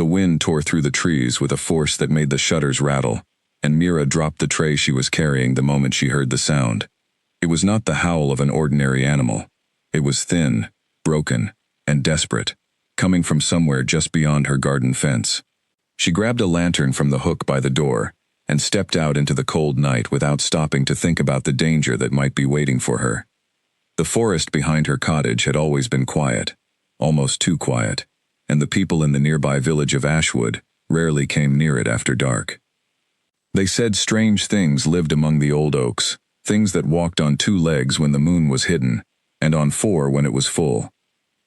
The wind tore through the trees with a force that made the shutters rattle, and Mira dropped the tray she was carrying the moment she heard the sound. It was not the howl of an ordinary animal. It was thin, broken, and desperate, coming from somewhere just beyond her garden fence. She grabbed a lantern from the hook by the door and stepped out into the cold night without stopping to think about the danger that might be waiting for her. The forest behind her cottage had always been quiet, almost too quiet, and the people in the nearby village of Ashwood rarely came near it after dark. They said strange things lived among the old oaks, things that walked on 2 legs when the moon was hidden, and on 4 when it was full.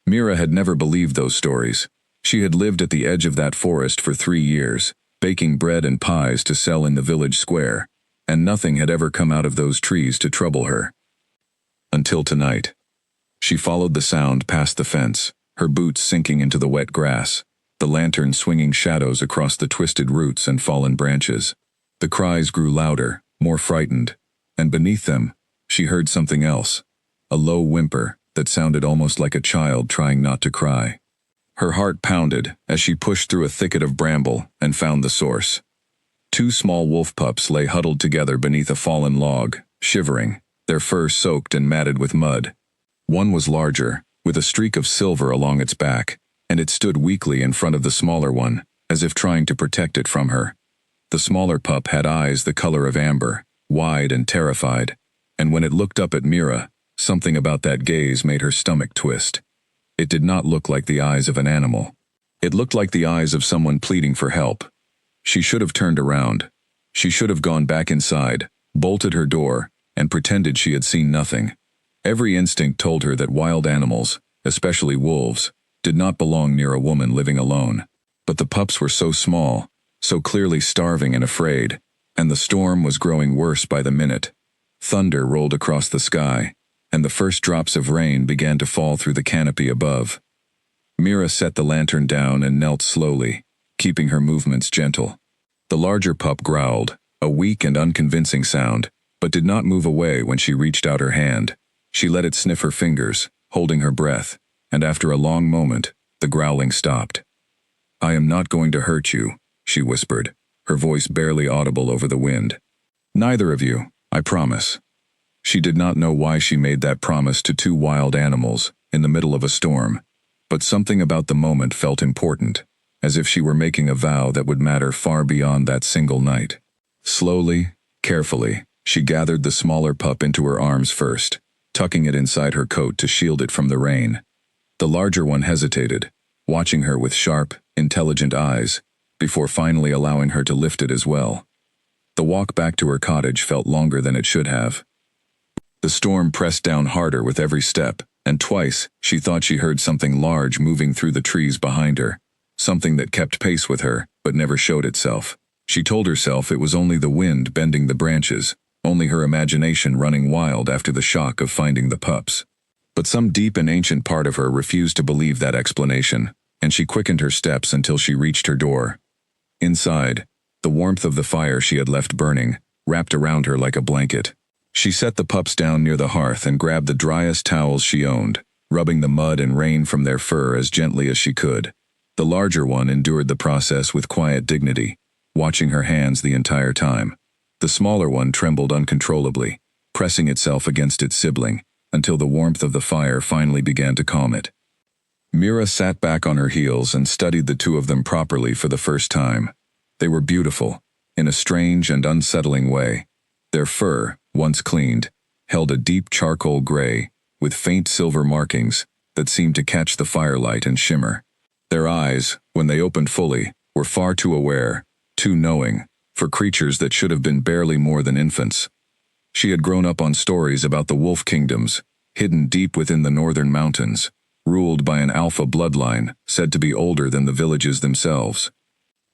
Mira had never believed those stories. She had lived at the edge of that forest for 3 years, baking bread and pies to sell in the village square, and nothing had ever come out of those trees to trouble her. Until tonight. She followed the sound past the fence, her boots sinking into the wet grass, the lantern swinging shadows across the twisted roots and fallen branches. The cries grew louder, more frightened, and beneath them, she heard something else, a low whimper that sounded almost like a child trying not to cry. Her heart pounded as she pushed through a thicket of bramble and found the source. 2 small wolf pups lay huddled together beneath a fallen log, shivering, their fur soaked and matted with mud. One was larger, with a streak of silver along its back, and it stood weakly in front of the smaller one, as if trying to protect it from her. The smaller pup had eyes the color of amber, wide and terrified, and when it looked up at Mira, something about that gaze made her stomach twist. It did not look like the eyes of an animal. It looked like the eyes of someone pleading for help. She should have turned around. She should have gone back inside, bolted her door, and pretended she had seen nothing. Every instinct told her that wild animals, especially wolves, did not belong near a woman living alone. But the pups were so small, so clearly starving and afraid, and the storm was growing worse by the minute. Thunder rolled across the sky, and the first drops of rain began to fall through the canopy above. Mira set the lantern down and knelt slowly, keeping her movements gentle. The larger pup growled, a weak and unconvincing sound, but did not move away when she reached out her hand. She let it sniff her fingers, holding her breath, and after a long moment, the growling stopped. "I am not going to hurt you," she whispered, her voice barely audible over the wind. "Neither of you, I promise." She did not know why she made that promise to 2 wild animals in the middle of a storm, but something about the moment felt important, as if she were making a vow that would matter far beyond that single night. Slowly, carefully, she gathered the smaller pup into her arms first, tucking it inside her coat to shield it from the rain. The larger one hesitated, watching her with sharp, intelligent eyes, before finally allowing her to lift it as well. The walk back to her cottage felt longer than it should have. The storm pressed down harder with every step, and twice she thought she heard something large moving through the trees behind her, something that kept pace with her but never showed itself. She told herself it was only the wind bending the branches, only her imagination running wild after the shock of finding the pups. But some deep and ancient part of her refused to believe that explanation, and she quickened her steps until she reached her door. Inside, the warmth of the fire she had left burning wrapped around her like a blanket. She set the pups down near the hearth and grabbed the driest towels she owned, rubbing the mud and rain from their fur as gently as she could. The larger one endured the process with quiet dignity, watching her hands the entire time. The smaller one trembled uncontrollably, pressing itself against its sibling, until the warmth of the fire finally began to calm it. Mira sat back on her heels and studied the 2 of them properly for the first time. They were beautiful, in a strange and unsettling way. Their fur, once cleaned, held a deep charcoal gray, with faint silver markings that seemed to catch the firelight and shimmer. Their eyes, when they opened fully, were far too aware, too knowing, for creatures that should have been barely more than infants. She had grown up on stories about the wolf kingdoms, hidden deep within the northern mountains, ruled by an alpha bloodline said to be older than the villages themselves.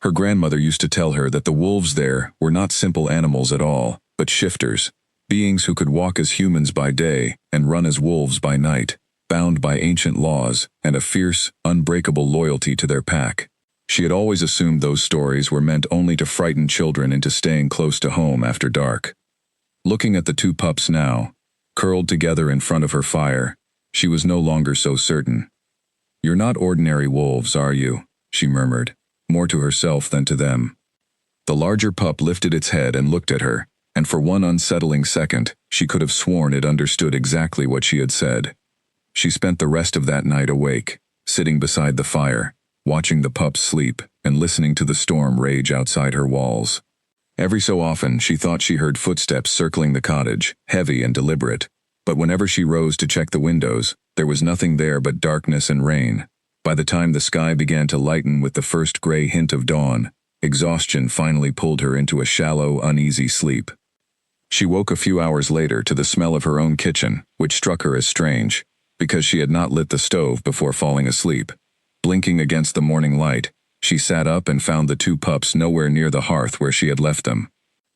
Her grandmother used to tell her that the wolves there were not simple animals at all, but shifters, beings who could walk as humans by day and run as wolves by night, bound by ancient laws and a fierce, unbreakable loyalty to their pack. She had always assumed those stories were meant only to frighten children into staying close to home after dark. Looking at the 2 pups now, curled together in front of her fire, she was no longer so certain. "You're not ordinary wolves, are you?" she murmured, more to herself than to them. The larger pup lifted its head and looked at her, and for one unsettling second, she could have sworn it understood exactly what she had said. She spent the rest of that night awake, sitting beside the fire, watching the pups sleep and listening to the storm rage outside her walls. Every so often, she thought she heard footsteps circling the cottage, heavy and deliberate, but whenever she rose to check the windows, there was nothing there but darkness and rain. By the time the sky began to lighten with the first gray hint of dawn, exhaustion finally pulled her into a shallow, uneasy sleep. She woke a few hours later to the smell of her own kitchen, which struck her as strange, because she had not lit the stove before falling asleep. Blinking against the morning light, she sat up and found the two pups nowhere near the hearth where she had left them.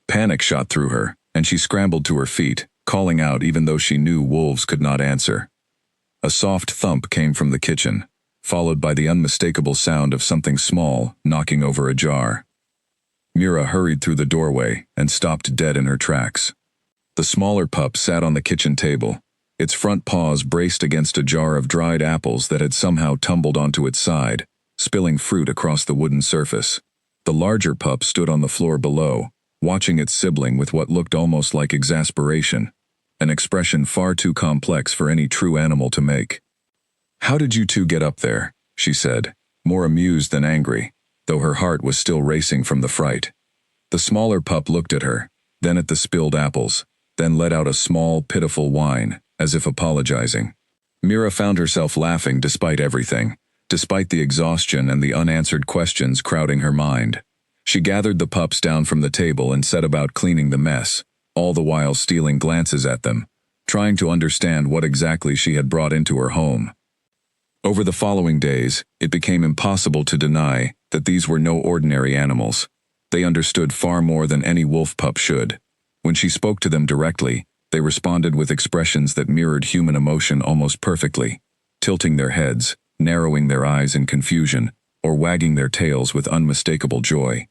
Panic shot through her, and she scrambled to her feet, calling out even though she knew wolves could not answer. A soft thump came from the kitchen, followed by the unmistakable sound of something small knocking over a jar. Mira hurried through the doorway and stopped dead in her tracks. The smaller pup sat on the kitchen table, its front paws braced against a jar of dried apples that had somehow tumbled onto its side, spilling fruit across the wooden surface. The larger pup stood on the floor below, watching its sibling with what looked almost like exasperation, an expression far too complex for any true animal to make. "How did you two get up there?" she said, more amused than angry, though her heart was still racing from the fright. The smaller pup looked at her, then at the spilled apples, then let out a small, pitiful whine, as if apologizing. Mira found herself laughing despite everything, despite the exhaustion and the unanswered questions crowding her mind. She gathered the pups down from the table and set about cleaning the mess, all the while stealing glances at them, trying to understand what exactly she had brought into her home. Over the following days, it became impossible to deny that these were no ordinary animals. They understood far more than any wolf pup should. When she spoke to them directly, they responded with expressions that mirrored human emotion almost perfectly, tilting their heads, narrowing their eyes in confusion, or wagging their tails with unmistakable joy.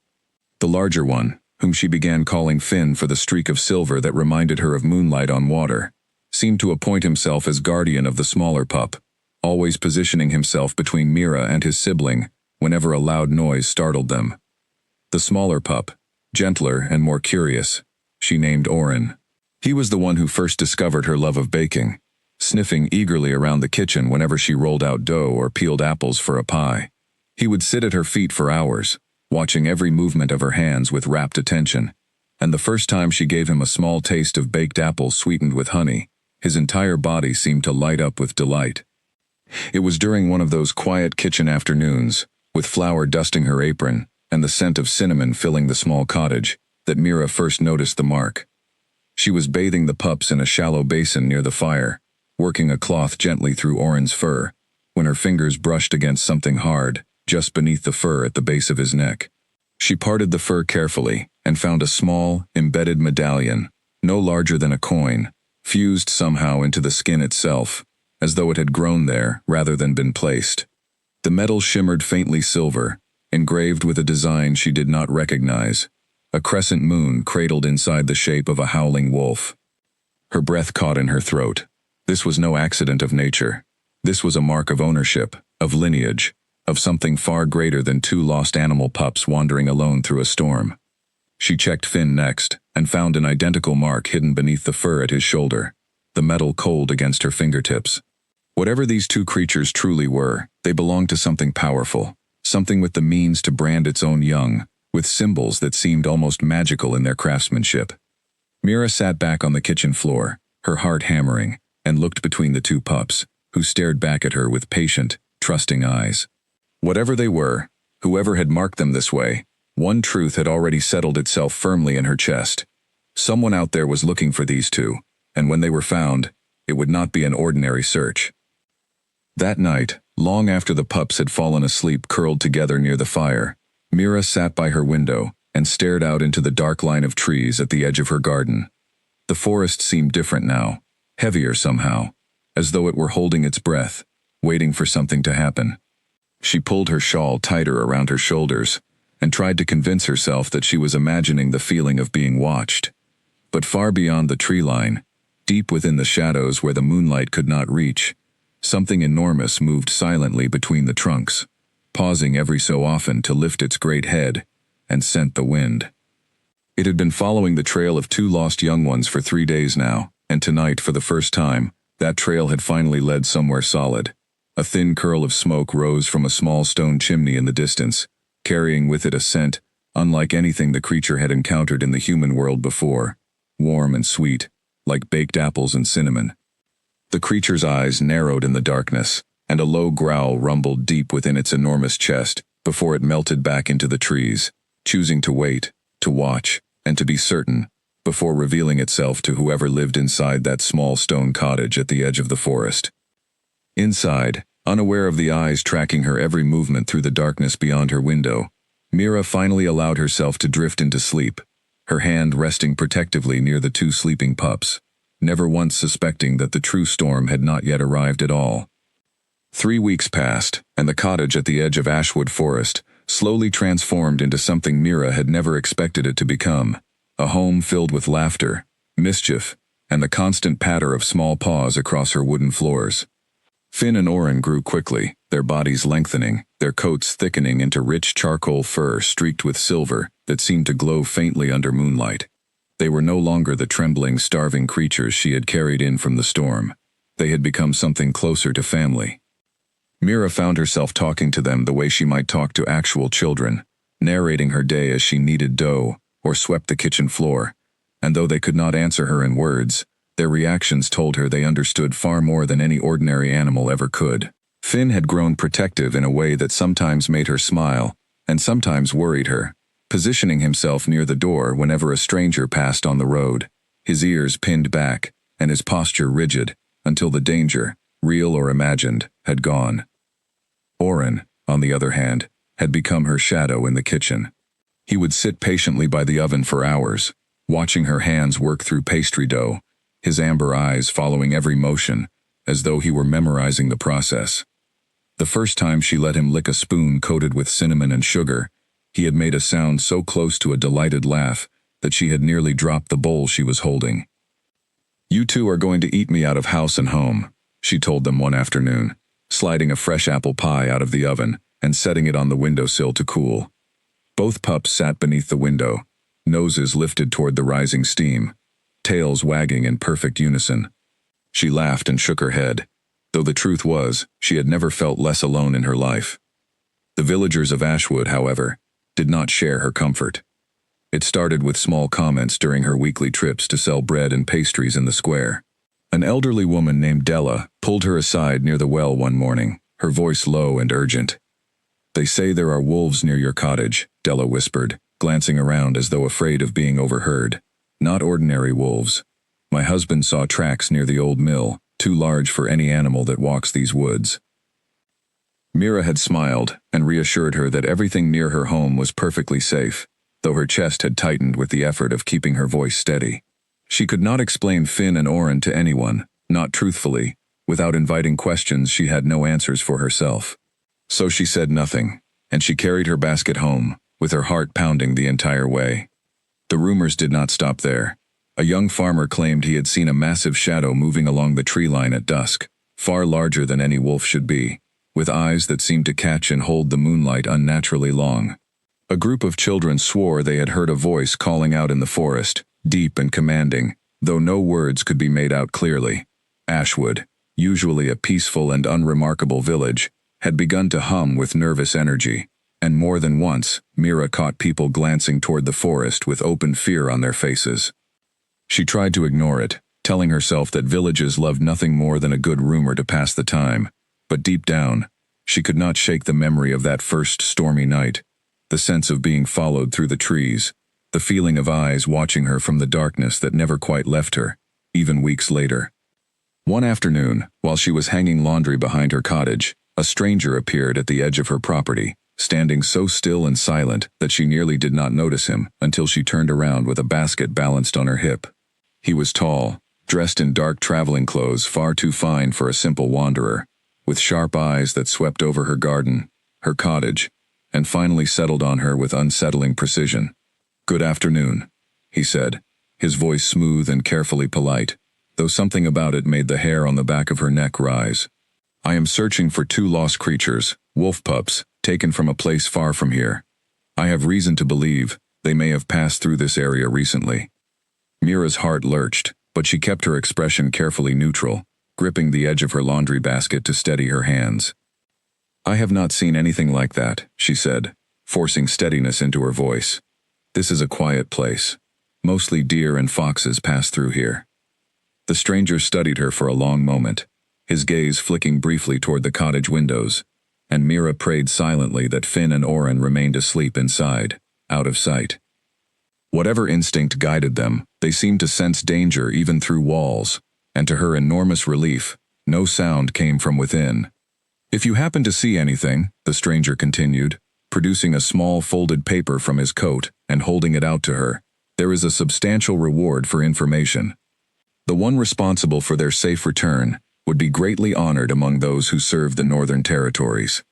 The larger one, whom she began calling Finn for the streak of silver that reminded her of moonlight on water, seemed to appoint himself as guardian of the smaller pup, always positioning himself between Mira and his sibling whenever a loud noise startled them. The smaller pup, gentler and more curious, she named Oren. He was the one who first discovered her love of baking, sniffing eagerly around the kitchen whenever she rolled out dough or peeled apples for a pie. He would sit at her feet for hours, watching every movement of her hands with rapt attention, and the first time she gave him a small taste of baked apples sweetened with honey, his entire body seemed to light up with delight. It was during one of those quiet kitchen afternoons, with flour dusting her apron and the scent of cinnamon filling the small cottage, that Mira first noticed the mark. She was bathing the pups in a shallow basin near the fire, working a cloth gently through Oren's fur, when her fingers brushed against something hard, just beneath the fur at the base of his neck. She parted the fur carefully and found a small, embedded medallion, no larger than a coin, fused somehow into the skin itself, as though it had grown there rather than been placed. The metal shimmered faintly silver, engraved with a design she did not recognize, a crescent moon cradled inside the shape of a howling wolf. Her breath caught in her throat. This was no accident of nature. This was a mark of ownership, of lineage, of something far greater than two lost animal pups wandering alone through a storm. She checked Finn next, and found an identical mark hidden beneath the fur at his shoulder, the metal cold against her fingertips. Whatever these two creatures truly were, they belonged to something powerful, something with the means to brand its own young, with symbols that seemed almost magical in their craftsmanship. Mira sat back on the kitchen floor, her heart hammering, and looked between the two pups, who stared back at her with patient, trusting eyes. Whatever they were, whoever had marked them this way, one truth had already settled itself firmly in her chest. Someone out there was looking for these two, and when they were found, it would not be an ordinary search. That night, long after the pups had fallen asleep curled together near the fire, Mira sat by her window and stared out into the dark line of trees at the edge of her garden. The forest seemed different now, heavier somehow, as though it were holding its breath, waiting for something to happen. She pulled her shawl tighter around her shoulders and tried to convince herself that she was imagining the feeling of being watched. But far beyond the tree line, deep within the shadows where the moonlight could not reach, something enormous moved silently between the trunks. pausing every so often to lift its great head and scent the wind. It had been following the trail of 2 lost young ones for 3 days now, and tonight, for the first time, that trail had finally led somewhere solid. A thin curl of smoke rose from a small stone chimney in the distance, carrying with it a scent unlike anything the creature had encountered in the human world before, warm and sweet, like baked apples and cinnamon. The creature's eyes narrowed in the darkness, and a low growl rumbled deep within its enormous chest before it melted back into the trees, choosing to wait, to watch, and to be certain, before revealing itself to whoever lived inside that small stone cottage at the edge of the forest. Inside, unaware of the eyes tracking her every movement through the darkness beyond her window, Mira finally allowed herself to drift into sleep, her hand resting protectively near the 2 sleeping pups, never once suspecting that the true storm had not yet arrived at all. 3 weeks passed, and the cottage at the edge of Ashwood Forest slowly transformed into something Mira had never expected it to become, a home filled with laughter, mischief, and the constant patter of small paws across her wooden floors. Finn and Oren grew quickly, their bodies lengthening, their coats thickening into rich charcoal fur streaked with silver that seemed to glow faintly under moonlight. They were no longer the trembling, starving creatures she had carried in from the storm. They had become something closer to family. Mira found herself talking to them the way she might talk to actual children, narrating her day as she kneaded dough or swept the kitchen floor, and though they could not answer her in words, their reactions told her they understood far more than any ordinary animal ever could. Finn had grown protective in a way that sometimes made her smile, and sometimes worried her, positioning himself near the door whenever a stranger passed on the road, his ears pinned back, and his posture rigid, until the danger, real or imagined, had gone. Oren, on the other hand, had become her shadow in the kitchen. He would sit patiently by the oven for hours, watching her hands work through pastry dough, his amber eyes following every motion, as though he were memorizing the process. The first time she let him lick a spoon coated with cinnamon and sugar, he had made a sound so close to a delighted laugh that she had nearly dropped the bowl she was holding. "You 2 are going to eat me out of house and home," she told them one afternoon, sliding a fresh apple pie out of the oven and setting it on the windowsill to cool. Both pups sat beneath the window, noses lifted toward the rising steam, tails wagging in perfect unison. She laughed and shook her head, though the truth was, she had never felt less alone in her life. The villagers of Ashwood, however, did not share her comfort. It started with small comments during her weekly trips to sell bread and pastries in the square. An elderly woman named Della pulled her aside near the well one morning, her voice low and urgent. "They say there are wolves near your cottage," Della whispered, glancing around as though afraid of being overheard. "Not ordinary wolves. My husband saw tracks near the old mill, too large for any animal that walks these woods." Mira had smiled and reassured her that everything near her home was perfectly safe, though her chest had tightened with the effort of keeping her voice steady. She could not explain Finn and Oren to anyone, not truthfully. Without inviting questions, she had no answers for herself. So she said nothing, and she carried her basket home, with her heart pounding the entire way. The rumors did not stop there. A young farmer claimed he had seen a massive shadow moving along the tree line at dusk, far larger than any wolf should be, with eyes that seemed to catch and hold the moonlight unnaturally long. A group of children swore they had heard a voice calling out in the forest, deep and commanding, though no words could be made out clearly. Ashwood, usually a peaceful and unremarkable village, had begun to hum with nervous energy, and more than once, Mira caught people glancing toward the forest with open fear on their faces. She tried to ignore it, telling herself that villages loved nothing more than a good rumor to pass the time, but deep down, she could not shake the memory of that first stormy night, the sense of being followed through the trees, the feeling of eyes watching her from the darkness that never quite left her, even weeks later. One afternoon, while she was hanging laundry behind her cottage, a stranger appeared at the edge of her property, standing so still and silent that she nearly did not notice him until she turned around with a basket balanced on her hip. He was tall, dressed in dark traveling clothes far too fine for a simple wanderer, with sharp eyes that swept over her garden, her cottage, and finally settled on her with unsettling precision. "Good afternoon," he said, his voice smooth and carefully polite, though something about it made the hair on the back of her neck rise. "I am searching for 2 lost creatures, wolf pups, taken from a place far from here. I have reason to believe they may have passed through this area recently." Mira's heart lurched, but she kept her expression carefully neutral, gripping the edge of her laundry basket to steady her hands. "I have not seen anything like that," she said, forcing steadiness into her voice. "This is a quiet place. Mostly deer and foxes pass through here." The stranger studied her for a long moment, his gaze flicking briefly toward the cottage windows, and Mira prayed silently that Finn and Oren remained asleep inside, out of sight. Whatever instinct guided them, they seemed to sense danger even through walls, and to her enormous relief, no sound came from within. "If you happen to see anything," the stranger continued, producing a small folded paper from his coat and holding it out to her, "there is a substantial reward for information. The one responsible for their safe return would be greatly honored among those who serve the Northern Territories."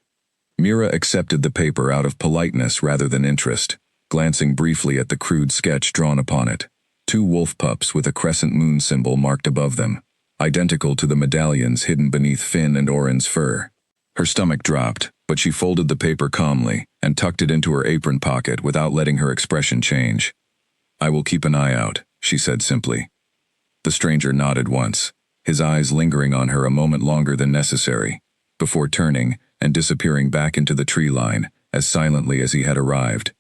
Mira accepted the paper out of politeness rather than interest, glancing briefly at the crude sketch drawn upon it. 2 wolf pups with a crescent moon symbol marked above them, identical to the medallions hidden beneath Finn and Oren's fur. Her stomach dropped, but she folded the paper calmly and tucked it into her apron pocket without letting her expression change. "I will keep an eye out," she said simply. The stranger nodded once, his eyes lingering on her a moment longer than necessary, before turning and disappearing back into the tree line as silently as he had arrived.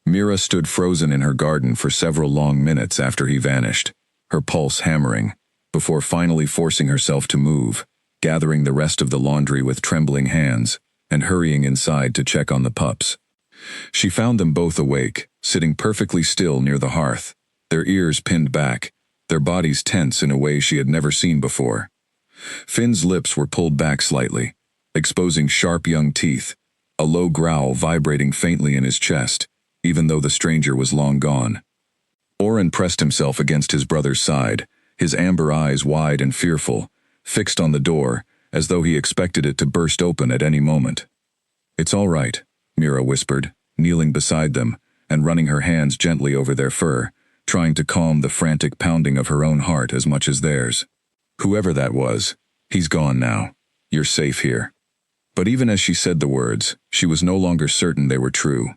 Mira stood frozen in her garden for several long minutes after he vanished, her pulse hammering, before finally forcing herself to move, gathering the rest of the laundry with trembling hands, and hurrying inside to check on the pups. She found them both awake, sitting perfectly still near the hearth, their ears pinned back, their bodies tense in a way she had never seen before. Finn's lips were pulled back slightly, exposing sharp young teeth, a low growl vibrating faintly in his chest, even though the stranger was long gone. Oren pressed himself against his brother's side, his amber eyes wide and fearful, fixed on the door, as though he expected it to burst open at any moment. "It's all right," Mira whispered, kneeling beside them and running her hands gently over their fur, trying to calm the frantic pounding of her own heart as much as theirs. "Whoever that was, he's gone now. You're safe here." But even as she said the words, she was no longer certain they were true.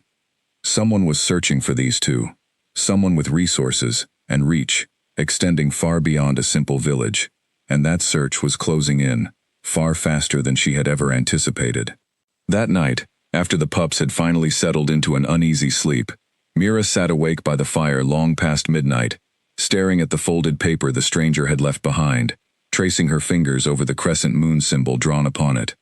Someone was searching for these two, someone with resources and reach, extending far beyond a simple village, and that search was closing in, far faster than she had ever anticipated. That night, after the pups had finally settled into an uneasy sleep, Mira sat awake by the fire long past midnight, staring at the folded paper the stranger had left behind, tracing her fingers over the crescent moon symbol drawn upon it.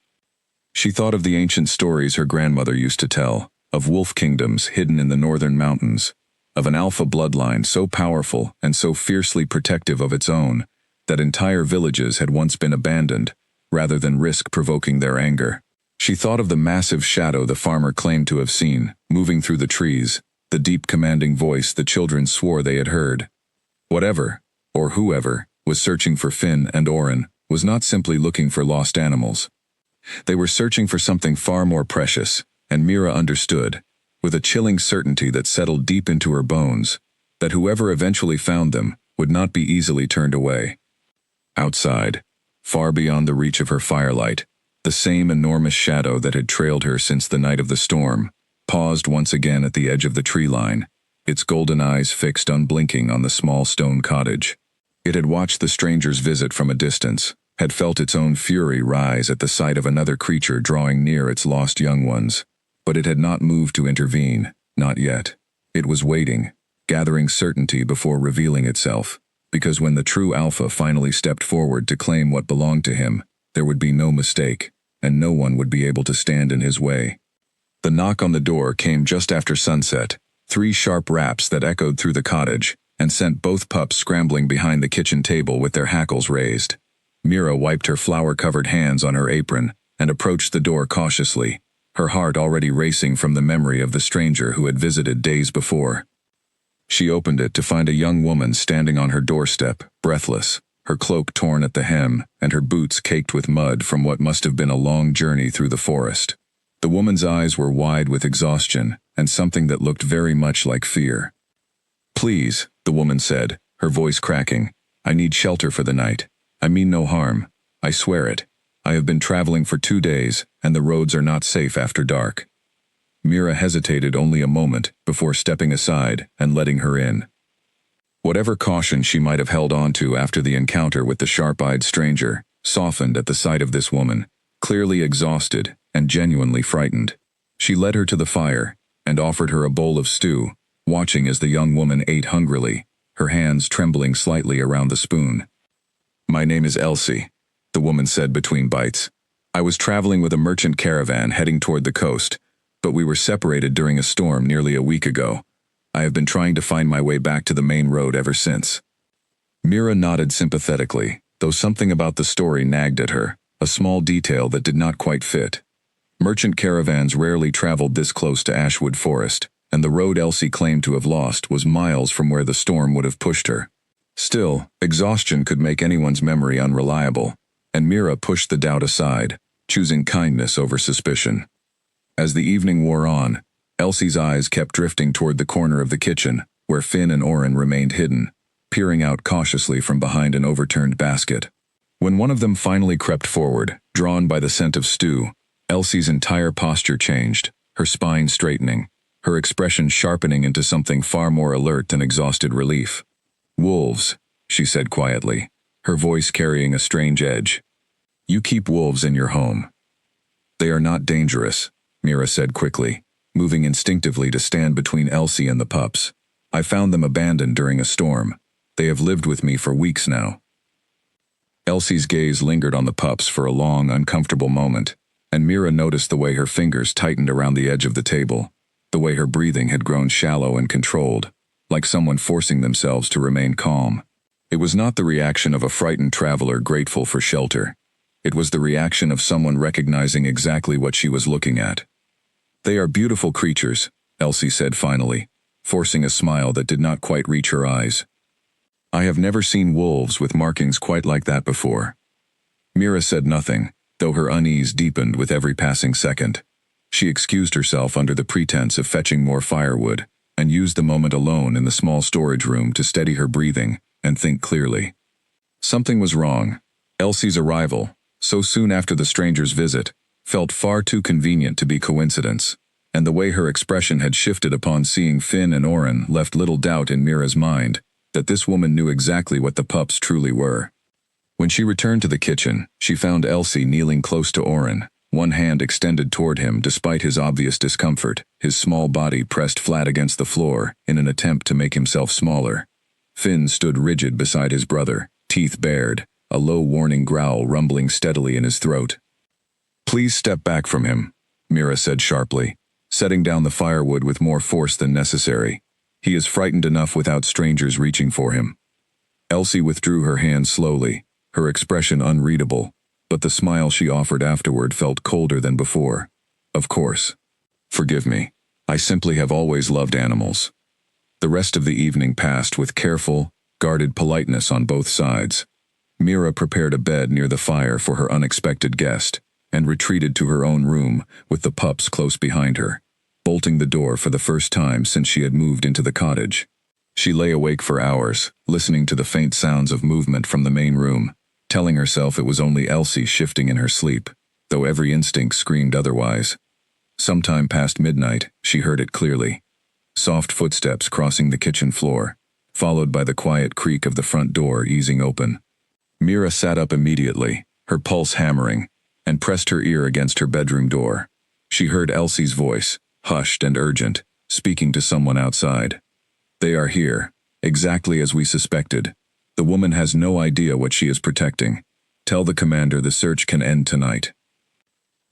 She thought of the ancient stories her grandmother used to tell, of wolf kingdoms hidden in the northern mountains, of an alpha bloodline so powerful and so fiercely protective of its own that entire villages had once been abandoned, rather than risk provoking their anger. She thought of the massive shadow the farmer claimed to have seen, moving through the trees, the deep commanding voice the children swore they had heard. Whatever, or whoever, was searching for Finn and Oren was not simply looking for lost animals. They were searching for something far more precious, and Mira understood, with a chilling certainty that settled deep into her bones, that whoever eventually found them would not be easily turned away. Outside, far beyond the reach of her firelight, the same enormous shadow that had trailed her since the night of the storm paused once again at the edge of the tree line, its golden eyes fixed unblinking on the small stone cottage. It had watched the stranger's visit from a distance, had felt its own fury rise at the sight of another creature drawing near its lost young ones. But it had not moved to intervene, not yet. It was waiting, gathering certainty before revealing itself, because when the true alpha finally stepped forward to claim what belonged to him, there would be no mistake, and no one would be able to stand in his way. The knock on the door came just after sunset, 3 sharp raps that echoed through the cottage, and sent both pups scrambling behind the kitchen table with their hackles raised. Mira wiped her flour-covered hands on her apron and approached the door cautiously, her heart already racing from the memory of the stranger who had visited days before. She opened it to find a young woman standing on her doorstep, breathless, her cloak torn at the hem and her boots caked with mud from what must have been a long journey through the forest. The woman's eyes were wide with exhaustion and something that looked very much like fear. "Please," the woman said, her voice cracking, "I need shelter for the night. I mean no harm. I swear it. I have been traveling for 2 days, and the roads are not safe after dark." Mira hesitated only a moment before stepping aside and letting her in. Whatever caution she might have held on to after the encounter with the sharp-eyed stranger softened at the sight of this woman, clearly exhausted and genuinely frightened. She led her to the fire and offered her a bowl of stew, watching as the young woman ate hungrily, her hands trembling slightly around the spoon. "My name is Elsie," the woman said between bites. "I was traveling with a merchant caravan heading toward the coast, but we were separated during a storm nearly a week ago. I have been trying to find my way back to the main road ever since." Mira nodded sympathetically, though something about the story nagged at her, a small detail that did not quite fit. Merchant caravans rarely traveled this close to Ashwood Forest, and the road Elsie claimed to have lost was miles from where the storm would have pushed her. Still, exhaustion could make anyone's memory unreliable, and Mira pushed the doubt aside, choosing kindness over suspicion. As the evening wore on, Elsie's eyes kept drifting toward the corner of the kitchen, where Finn and Oren remained hidden, peering out cautiously from behind an overturned basket. When one of them finally crept forward, drawn by the scent of stew, Elsie's entire posture changed, her spine straightening, her expression sharpening into something far more alert than exhausted relief. "Wolves," she said quietly, her voice carrying a strange edge. "You keep wolves in your home." "They are not dangerous," Mira said quickly, moving instinctively to stand between Elsie and the pups. "I found them abandoned during a storm. They have lived with me for weeks now." Elsie's gaze lingered on the pups for a long, uncomfortable moment, and Mira noticed the way her fingers tightened around the edge of the table, the way her breathing had grown shallow and controlled, like someone forcing themselves to remain calm. It was not the reaction of a frightened traveler grateful for shelter. It was the reaction of someone recognizing exactly what she was looking at. "They are beautiful creatures," Elsie said finally, forcing a smile that did not quite reach her eyes. "I have never seen wolves with markings quite like that before." Mira said nothing, though her unease deepened with every passing second. She excused herself under the pretense of fetching more firewood, and used the moment alone in the small storage room to steady her breathing and think clearly. Something was wrong. Elsie's arrival, so soon after the stranger's visit, felt far too convenient to be coincidence, and the way her expression had shifted upon seeing Finn and Oren left little doubt in Mira's mind that this woman knew exactly what the pups truly were. When she returned to the kitchen, she found Elsie kneeling close to Oren, one hand extended toward him despite his obvious discomfort, his small body pressed flat against the floor in an attempt to make himself smaller. Finn stood rigid beside his brother, teeth bared, a low warning growl rumbling steadily in his throat. "Please step back from him," Mira said sharply, setting down the firewood with more force than necessary. "He is frightened enough without strangers reaching for him." Elsie withdrew her hand slowly, her expression unreadable, but the smile she offered afterward felt colder than before. "Of course. Forgive me. I simply have always loved animals." The rest of the evening passed with careful, guarded politeness on both sides. Mira prepared a bed near the fire for her unexpected guest, and retreated to her own room with the pups close behind her, bolting the door for the first time since she had moved into the cottage. She lay awake for hours, listening to the faint sounds of movement from the main room, telling herself it was only Elsie shifting in her sleep, though every instinct screamed otherwise. Sometime past midnight, she heard it clearly. Soft footsteps crossing the kitchen floor, followed by the quiet creak of the front door easing open. Mira sat up immediately, her pulse hammering, and pressed her ear against her bedroom door. She heard Elsie's voice, hushed and urgent, speaking to someone outside. "They are here, exactly as we suspected. The woman has no idea what she is protecting. Tell the commander the search can end tonight."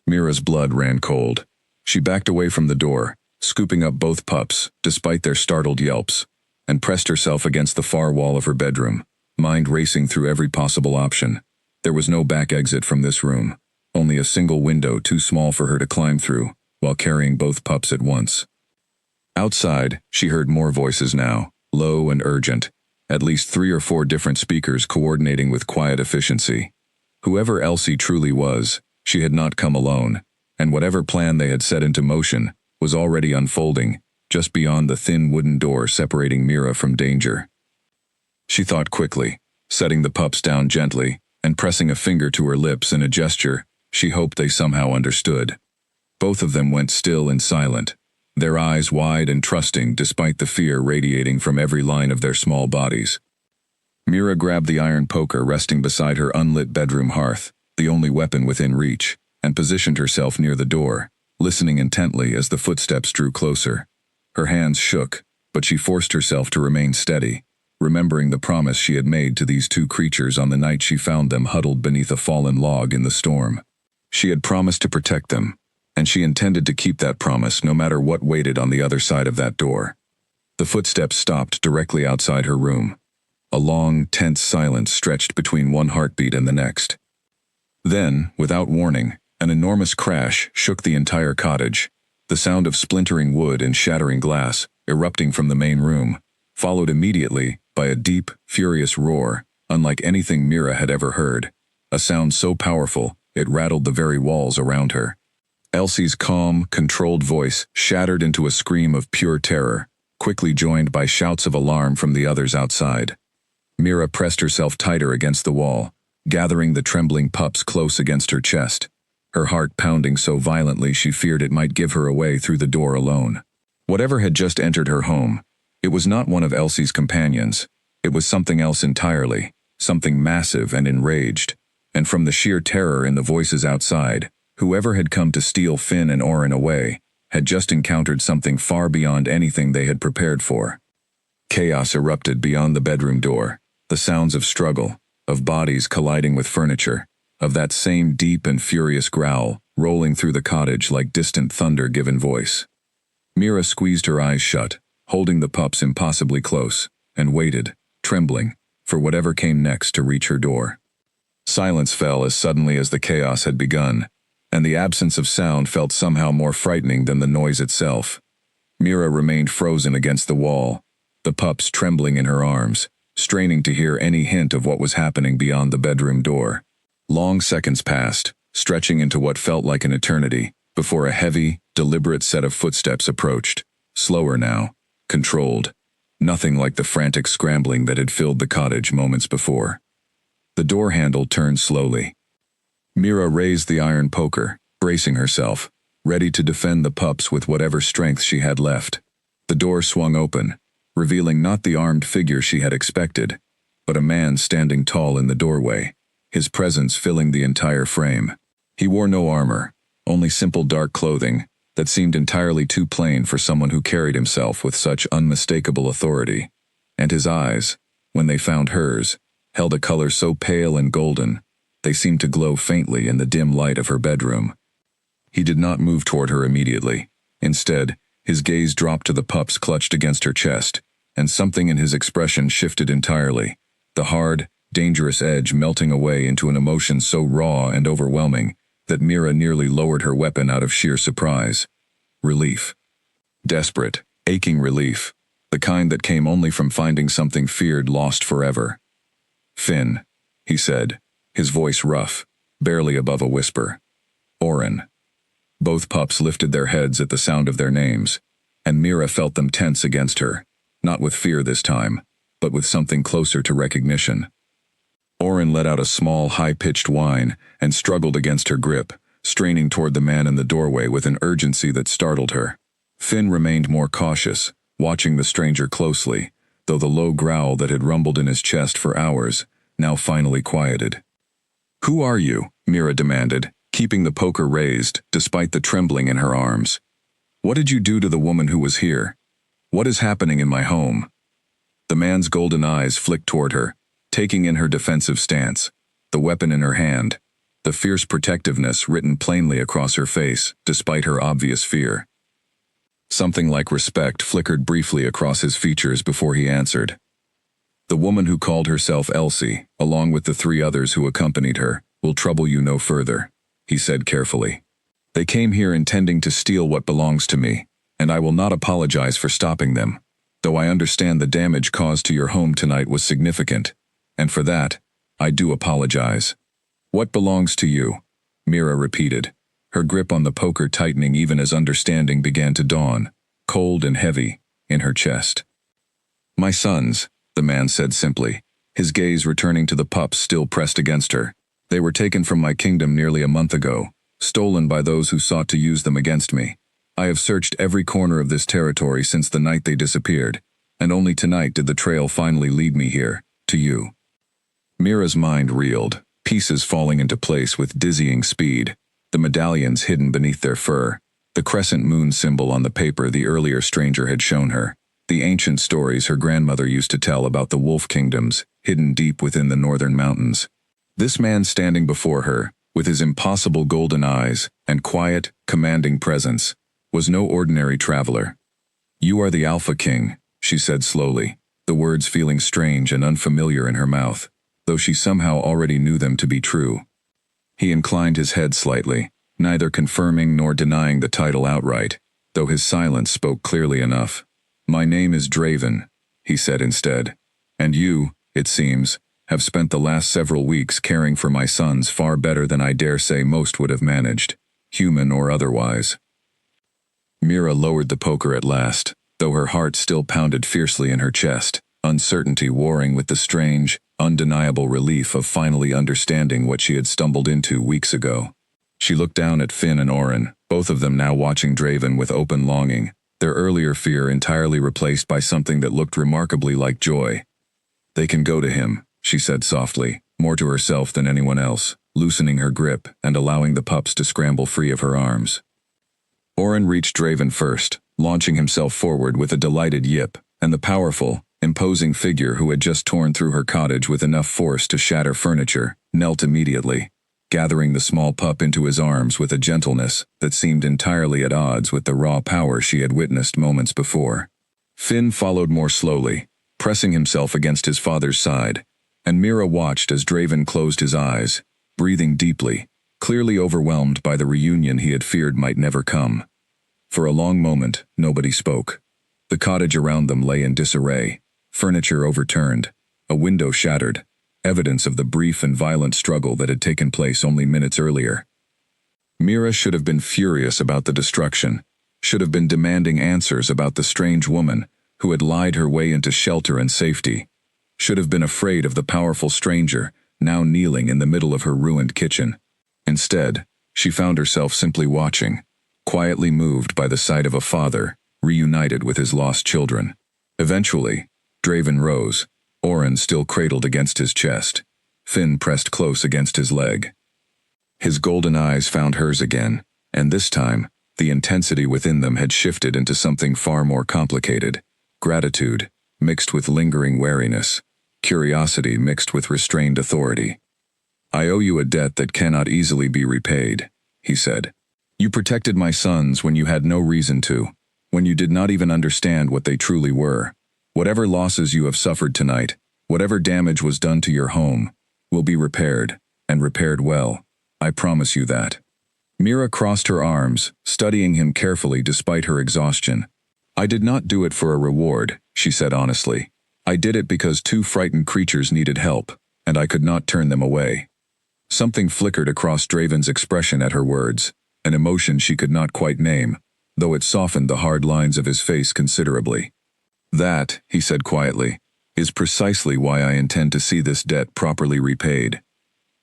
Mira's blood ran cold. She backed away from the door, scooping up both pups, despite their startled yelps, and pressed herself against the far wall of her bedroom, mind racing through every possible option. There was no back exit from this room, only a single window too small for her to climb through, while carrying both pups at once. Outside, she heard more voices now, low and urgent, at least 3 or 4 different speakers coordinating with quiet efficiency. Whoever Elsie truly was, she had not come alone, and whatever plan they had set into motion was already unfolding, just beyond the thin wooden door separating Mira from danger. She thought quickly, setting the pups down gently and pressing a finger to her lips in a gesture she hoped they somehow understood. Both of them went still and silent, their eyes wide and trusting despite the fear radiating from every line of their small bodies. Mira grabbed the iron poker resting beside her unlit bedroom hearth, the only weapon within reach, and positioned herself near the door, listening intently as the footsteps drew closer. Her hands shook, but she forced herself to remain steady, remembering the promise she had made to these two creatures on the night she found them huddled beneath a fallen log in the storm. She had promised to protect them, and she intended to keep that promise no matter what waited on the other side of that door. The footsteps stopped directly outside her room. A long, tense silence stretched between one heartbeat and the next. Then, without warning, an enormous crash shook the entire cottage, the sound of splintering wood and shattering glass erupting from the main room, followed immediately by a deep, furious roar, unlike anything Mira had ever heard, a sound so powerful it rattled the very walls around her. Elsie's calm, controlled voice shattered into a scream of pure terror, quickly joined by shouts of alarm from the others outside. Mira pressed herself tighter against the wall, gathering the trembling pups close against her chest, her heart pounding so violently she feared it might give her away through the door alone. Whatever had just entered her home, it was not one of Elsie's companions. It was something else entirely, something massive and enraged, and from the sheer terror in the voices outside, whoever had come to steal Finn and Oren away had just encountered something far beyond anything they had prepared for. Chaos erupted beyond the bedroom door, the sounds of struggle, of bodies colliding with furniture, of that same deep and furious growl rolling through the cottage like distant thunder given voice. Mira squeezed her eyes shut, holding the pups impossibly close, and waited, trembling, for whatever came next to reach her door. Silence fell as suddenly as the chaos had begun, and the absence of sound felt somehow more frightening than the noise itself. Mira remained frozen against the wall, the pups trembling in her arms, straining to hear any hint of what was happening beyond the bedroom door. Long seconds passed, stretching into what felt like an eternity, before a heavy, deliberate set of footsteps approached, slower now, controlled, nothing like the frantic scrambling that had filled the cottage moments before. The door handle turned slowly. Mira raised the iron poker, bracing herself, ready to defend the pups with whatever strength she had left. The door swung open, revealing not the armed figure she had expected, but a man standing tall in the doorway, his presence filling the entire frame. He wore no armor, only simple dark clothing that seemed entirely too plain for someone who carried himself with such unmistakable authority, and his eyes, when they found hers, held a color so pale and golden, they seemed to glow faintly in the dim light of her bedroom. He did not move toward her immediately. Instead, his gaze dropped to the pups clutched against her chest, and something in his expression shifted entirely, the hard, dangerous edge melting away into an emotion so raw and overwhelming that Mira nearly lowered her weapon out of sheer surprise. Relief. Desperate, aching relief, the kind that came only from finding something feared lost forever. "Finn," he said, his voice rough, barely above a whisper. "Oren." Both pups lifted their heads at the sound of their names, and Mira felt them tense against her, not with fear this time, but with something closer to recognition. Oren let out a small, high-pitched whine and struggled against her grip, straining toward the man in the doorway with an urgency that startled her. Finn remained more cautious, watching the stranger closely, though the low growl that had rumbled in his chest for hours now finally quieted. "Who are you?" Mira demanded, keeping the poker raised despite the trembling in her arms. "What did you do to the woman who was here? What is happening in my home?" The man's golden eyes flicked toward her, taking in her defensive stance, the weapon in her hand, the fierce protectiveness written plainly across her face despite her obvious fear. Something like respect flickered briefly across his features before he answered. "The woman who called herself Elsie, along with the 3 others who accompanied her, will trouble you no further," he said carefully. "They came here intending to steal what belongs to me, and I will not apologize for stopping them, though I understand the damage caused to your home tonight was significant, and for that, I do apologize." "What belongs to you?" Mira repeated, her grip on the poker tightening even as understanding began to dawn, cold and heavy, in her chest. "My sons," the man said simply, his gaze returning to the pups still pressed against her. They were taken from my kingdom nearly a month ago, stolen by those who sought to use them against me. I have searched every corner of this territory since the night they disappeared, and only tonight did the trail finally lead me here, to you. Mira's mind reeled, pieces falling into place with dizzying speed, the medallions hidden beneath their fur, the crescent moon symbol on the paper the earlier stranger had shown her, the ancient stories her grandmother used to tell about the wolf kingdoms hidden deep within the northern mountains. This man standing before her, with his impossible golden eyes and quiet, commanding presence, was no ordinary traveler. "You are the Alpha King," she said slowly, the words feeling strange and unfamiliar in her mouth, though she somehow already knew them to be true. He inclined his head slightly, neither confirming nor denying the title outright, though his silence spoke clearly enough. "My name is Draven," he said instead, "and you, it seems, have spent the last several weeks caring for my sons far better than I dare say most would have managed, human or otherwise." Mira lowered the poker at last, though her heart still pounded fiercely in her chest, uncertainty warring with the strange, undeniable relief of finally understanding what she had stumbled into weeks ago. She looked down at Finn and Oren, both of them now watching Draven with open longing, their earlier fear entirely replaced by something that looked remarkably like joy. "They can go to him," she said softly, more to herself than anyone else, loosening her grip and allowing the pups to scramble free of her arms. Oren reached Draven first, launching himself forward with a delighted yip, and the powerful, imposing figure who had just torn through her cottage with enough force to shatter furniture, knelt immediately, gathering the small pup into his arms with a gentleness that seemed entirely at odds with the raw power she had witnessed moments before. Finn followed more slowly, pressing himself against his father's side, and Mira watched as Draven closed his eyes, breathing deeply, clearly overwhelmed by the reunion he had feared might never come. For a long moment, nobody spoke. The cottage around them lay in disarray, furniture overturned, a window shattered, evidence of the brief and violent struggle that had taken place only minutes earlier. Mira should have been furious about the destruction, should have been demanding answers about the strange woman who had lied her way into shelter and safety, should have been afraid of the powerful stranger now kneeling in the middle of her ruined kitchen. Instead, she found herself simply watching, quietly moved by the sight of a father reunited with his lost children. Eventually, Draven rose, Oren still cradled against his chest, Finn pressed close against his leg. His golden eyes found hers again, and this time, the intensity within them had shifted into something far more complicated: gratitude, mixed with lingering wariness, curiosity mixed with restrained authority. "I owe you a debt that cannot easily be repaid," he said. "You protected my sons when you had no reason to, when you did not even understand what they truly were. Whatever losses you have suffered tonight, whatever damage was done to your home, will be repaired, and repaired well. I promise you that." Mira crossed her arms, studying him carefully despite her exhaustion. "I did not do it for a reward," she said honestly. "I did it because two frightened creatures needed help, and I could not turn them away." Something flickered across Draven's expression at her words, an emotion she could not quite name, though it softened the hard lines of his face considerably. "That," he said quietly, "is precisely why I intend to see this debt properly repaid."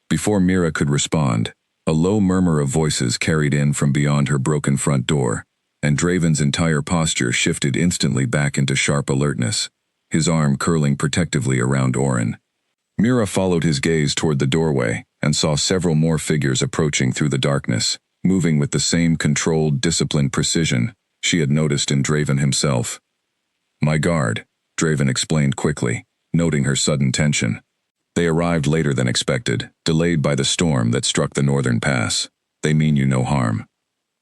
Before Mira could respond, a low murmur of voices carried in from beyond her broken front door, and Draven's entire posture shifted instantly back into sharp alertness, his arm curling protectively around Oren. Mira followed his gaze toward the doorway and saw several more figures approaching through the darkness, moving with the same controlled, disciplined precision she had noticed in Draven himself. "My guard," Draven explained quickly, noting her sudden tension. "They arrived later than expected, delayed by the storm that struck the northern pass. They mean you no harm."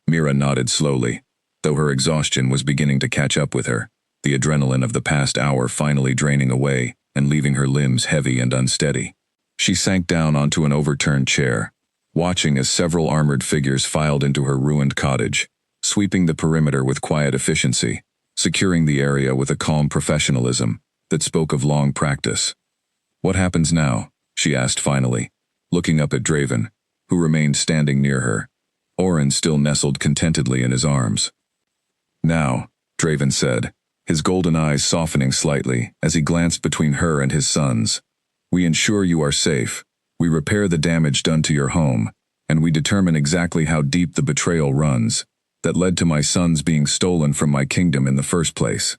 Mira nodded slowly, though her exhaustion was beginning to catch up with her, the adrenaline of the past hour finally draining away and leaving her limbs heavy and unsteady. She sank down onto an overturned chair, watching as several armored figures filed into her ruined cottage, sweeping the perimeter with quiet efficiency, securing the area with a calm professionalism that spoke of long practice. "What happens now?" she asked finally, looking up at Draven, who remained standing near her, Oren still nestled contentedly in his arms. "Now," Draven said, his golden eyes softening slightly as he glanced between her and his sons, We ensure you are safe. We repair the damage done to your home, and we determine exactly how deep the betrayal runs that led to my sons being stolen from my kingdom in the first place.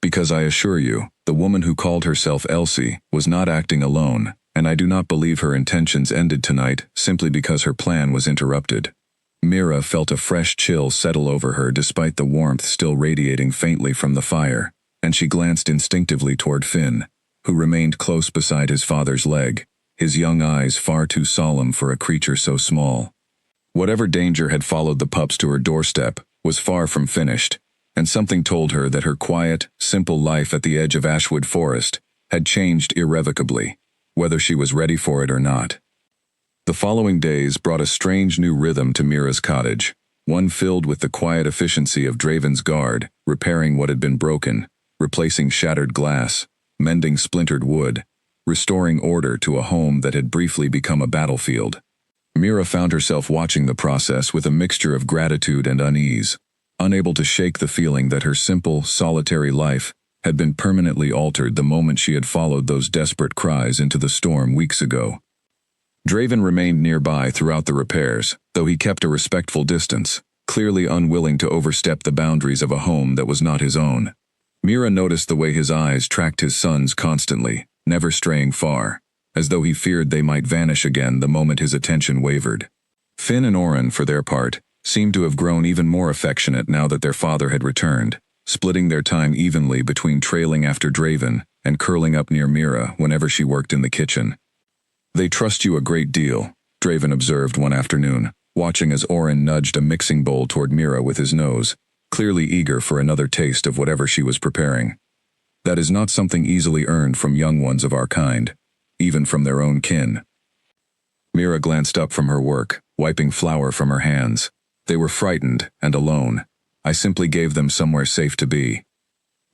Because I assure you, the woman who called herself Elsie was not acting alone, and I do not believe her intentions ended tonight simply because her plan was interrupted. Mira felt a fresh chill settle over her despite the warmth still radiating faintly from the fire, and she glanced instinctively toward Finn, who remained close beside his father's leg, his young eyes far too solemn for a creature so small. Whatever danger had followed the pups to her doorstep was far from finished, and something told her that her quiet, simple life at the edge of Ashwood Forest had changed irrevocably, whether she was ready for it or not. The following days brought a strange new rhythm to Mira's cottage, one filled with the quiet efficiency of Draven's guard, repairing what had been broken, replacing shattered glass, mending splintered wood, restoring order to a home that had briefly become a battlefield. Mira found herself watching the process with a mixture of gratitude and unease, unable to shake the feeling that her simple, solitary life had been permanently altered the moment she had followed those desperate cries into the storm weeks ago. Draven remained nearby throughout the repairs, though he kept a respectful distance, clearly unwilling to overstep the boundaries of a home that was not his own. Mira noticed the way his eyes tracked his sons constantly, never straying far, as though he feared they might vanish again the moment his attention wavered. Finn and Oren, for their part, seemed to have grown even more affectionate now that their father had returned, splitting their time evenly between trailing after Draven and curling up near Mira whenever she worked in the kitchen. "They trust you a great deal," Draven observed one afternoon, watching as Oren nudged a mixing bowl toward Mira with his nose, clearly eager for another taste of whatever she was preparing. "That is not something easily earned from young ones of our kind, even from their own kin." Mira glanced up from her work, wiping flour from her hands. They were frightened and alone. "I simply gave them somewhere safe to be."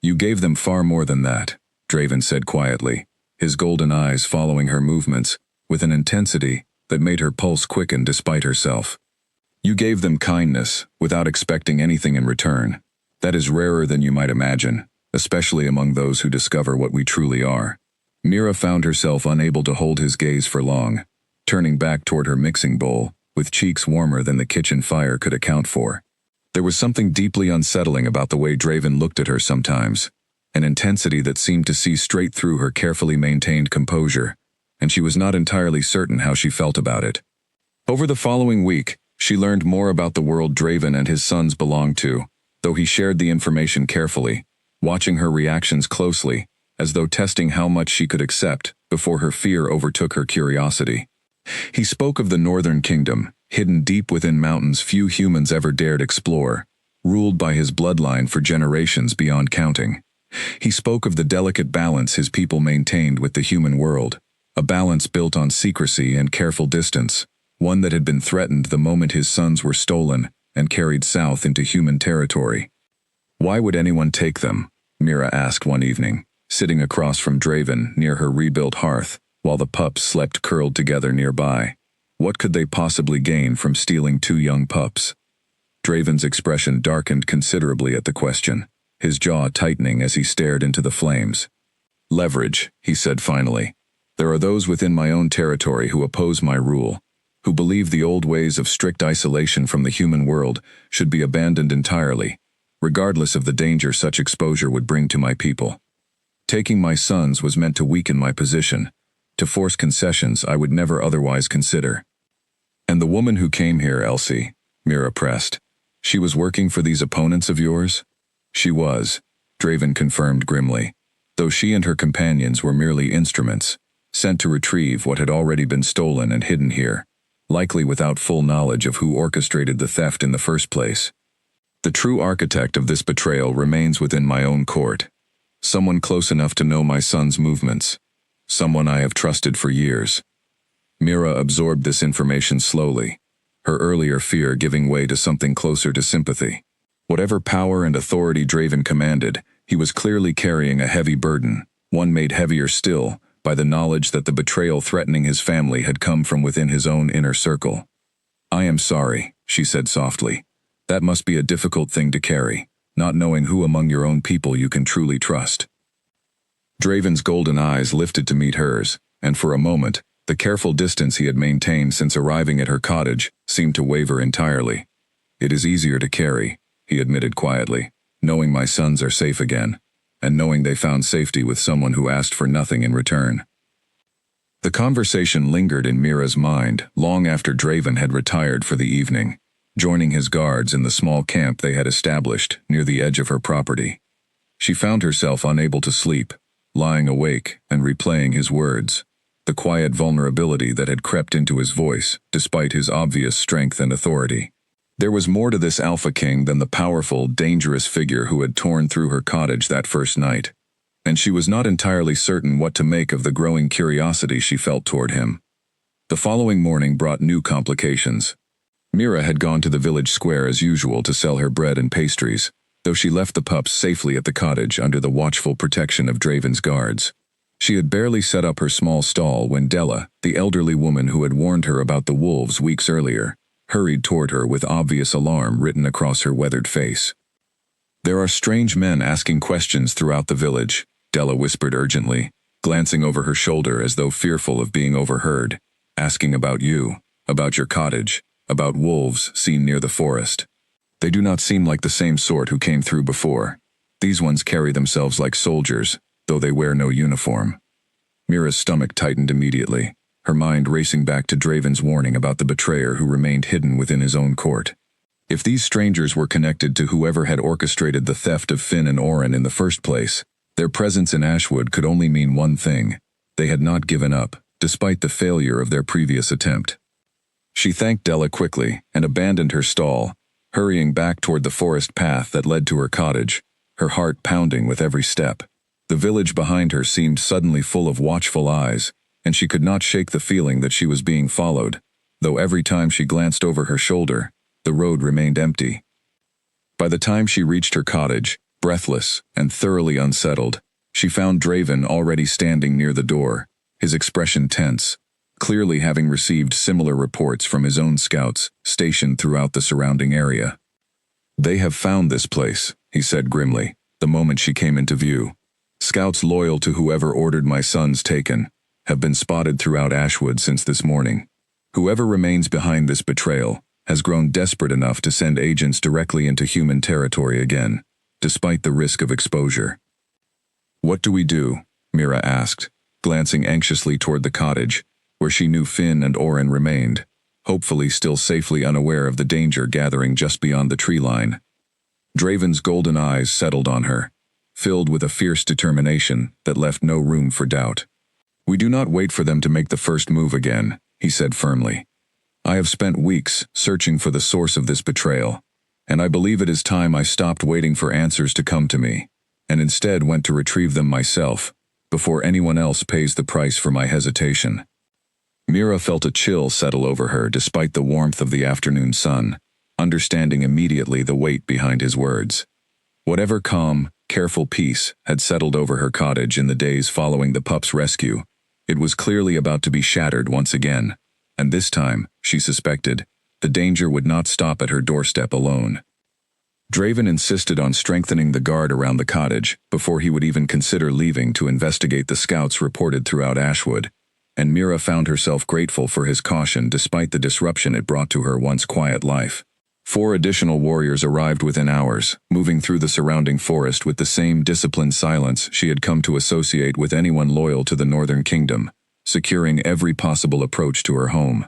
"You gave them far more than that," Draven said quietly, his golden eyes following her movements, with an intensity that made her pulse quicken despite herself. "You gave them kindness, without expecting anything in return. That is rarer than you might imagine, especially among those who discover what we truly are." Mira found herself unable to hold his gaze for long, turning back toward her mixing bowl, with cheeks warmer than the kitchen fire could account for. There was something deeply unsettling about the way Draven looked at her sometimes, an intensity that seemed to see straight through her carefully maintained composure, and she was not entirely certain how she felt about it. Over the following week, she learned more about the world Draven and his sons belonged to, though he shared the information carefully, watching her reactions closely, as though testing how much she could accept before her fear overtook her curiosity. He spoke of the Northern Kingdom, hidden deep within mountains few humans ever dared explore, ruled by his bloodline for generations beyond counting. He spoke of the delicate balance his people maintained with the human world, a balance built on secrecy and careful distance, one that had been threatened the moment his sons were stolen and carried south into human territory. "Why would anyone take them?" Mira asked one evening, sitting across from Draven near her rebuilt hearth, while the pups slept curled together nearby. What could they possibly gain from stealing two young pups? Draven's expression darkened considerably at the question, his jaw tightening as he stared into the flames. "Leverage," he said finally. "There are those within my own territory who oppose my rule, who believe the old ways of strict isolation from the human world should be abandoned entirely, regardless of the danger such exposure would bring to my people. Taking my sons was meant to weaken my position, to force concessions I would never otherwise consider." "And the woman who came here, Elsie," Mira pressed, "she was working for these opponents of yours?" "She was," Draven confirmed grimly, though she and her companions were merely instruments, sent to retrieve what had already been stolen and hidden here, likely without full knowledge of who orchestrated the theft in the first place. "The true architect of this betrayal remains within my own court, someone close enough to know my son's movements, someone I have trusted for years." Mira absorbed this information slowly, her earlier fear giving way to something closer to sympathy. Whatever power and authority Draven commanded, he was clearly carrying a heavy burden, one made heavier still by the knowledge that the betrayal threatening his family had come from within his own inner circle. "I am sorry," she said softly. "That must be a difficult thing to carry, not knowing who among your own people you can truly trust." Draven's golden eyes lifted to meet hers, and for a moment, the careful distance he had maintained since arriving at her cottage seemed to waver entirely. "It is easier to carry," he admitted quietly, "knowing my sons are safe again, and knowing they found safety with someone who asked for nothing in return." The conversation lingered in Mira's mind long after Draven had retired for the evening, joining his guards in the small camp they had established near the edge of her property. She found herself unable to sleep, lying awake and replaying his words, the quiet vulnerability that had crept into his voice despite his obvious strength and authority. There was more to this Alpha King than the powerful, dangerous figure who had torn through her cottage that first night, and she was not entirely certain what to make of the growing curiosity she felt toward him. The following morning brought new complications. Mira had gone to the village square as usual to sell her bread and pastries, though she left the pups safely at the cottage under the watchful protection of Draven's guards. She had barely set up her small stall when Della, the elderly woman who had warned her about the wolves weeks earlier, hurried toward her with obvious alarm written across her weathered face. "There are strange men asking questions throughout the village," Della whispered urgently, glancing over her shoulder as though fearful of being overheard, "asking about you, about your cottage, about wolves seen near the forest. They do not seem like the same sort who came through before. These ones carry themselves like soldiers, though they wear no uniform." Mira's stomach tightened immediately, her mind racing back to Draven's warning about the betrayer who remained hidden within his own court. If these strangers were connected to whoever had orchestrated the theft of Finn and Oren in the first place, their presence in Ashwood could only mean one thing: they had not given up, despite the failure of their previous attempt. She thanked Della quickly and abandoned her stall, hurrying back toward the forest path that led to her cottage, her heart pounding with every step. The village behind her seemed suddenly full of watchful eyes, and she could not shake the feeling that she was being followed, though every time she glanced over her shoulder, the road remained empty. By the time she reached her cottage, breathless and thoroughly unsettled, she found Draven already standing near the door, his expression tense, clearly having received similar reports from his own scouts stationed throughout the surrounding area. "They have found this place," he said grimly, the moment she came into view. "Scouts loyal to whoever ordered my sons taken have been spotted throughout Ashwood since this morning. Whoever remains behind this betrayal has grown desperate enough to send agents directly into human territory again, despite the risk of exposure." "What do we do?" Mira asked, glancing anxiously toward the cottage, where she knew Finn and Oren remained, hopefully still safely unaware of the danger gathering just beyond the tree line. Draven's golden eyes settled on her, filled with a fierce determination that left no room for doubt. "We do not wait for them to make the first move again," he said firmly. "I have spent weeks searching for the source of this betrayal, and I believe it is time I stopped waiting for answers to come to me, and instead went to retrieve them myself, before anyone else pays the price for my hesitation." Mira felt a chill settle over her despite the warmth of the afternoon sun, understanding immediately the weight behind his words. Whatever calm, careful peace had settled over her cottage in the days following the pup's rescue, it was clearly about to be shattered once again, and this time, she suspected, the danger would not stop at her doorstep alone. Draven insisted on strengthening the guard around the cottage before he would even consider leaving to investigate the scouts reported throughout Ashwood, and Mira found herself grateful for his caution despite the disruption it brought to her once quiet life. 4 additional warriors arrived within hours, moving through the surrounding forest with the same disciplined silence she had come to associate with anyone loyal to the Northern Kingdom, securing every possible approach to her home.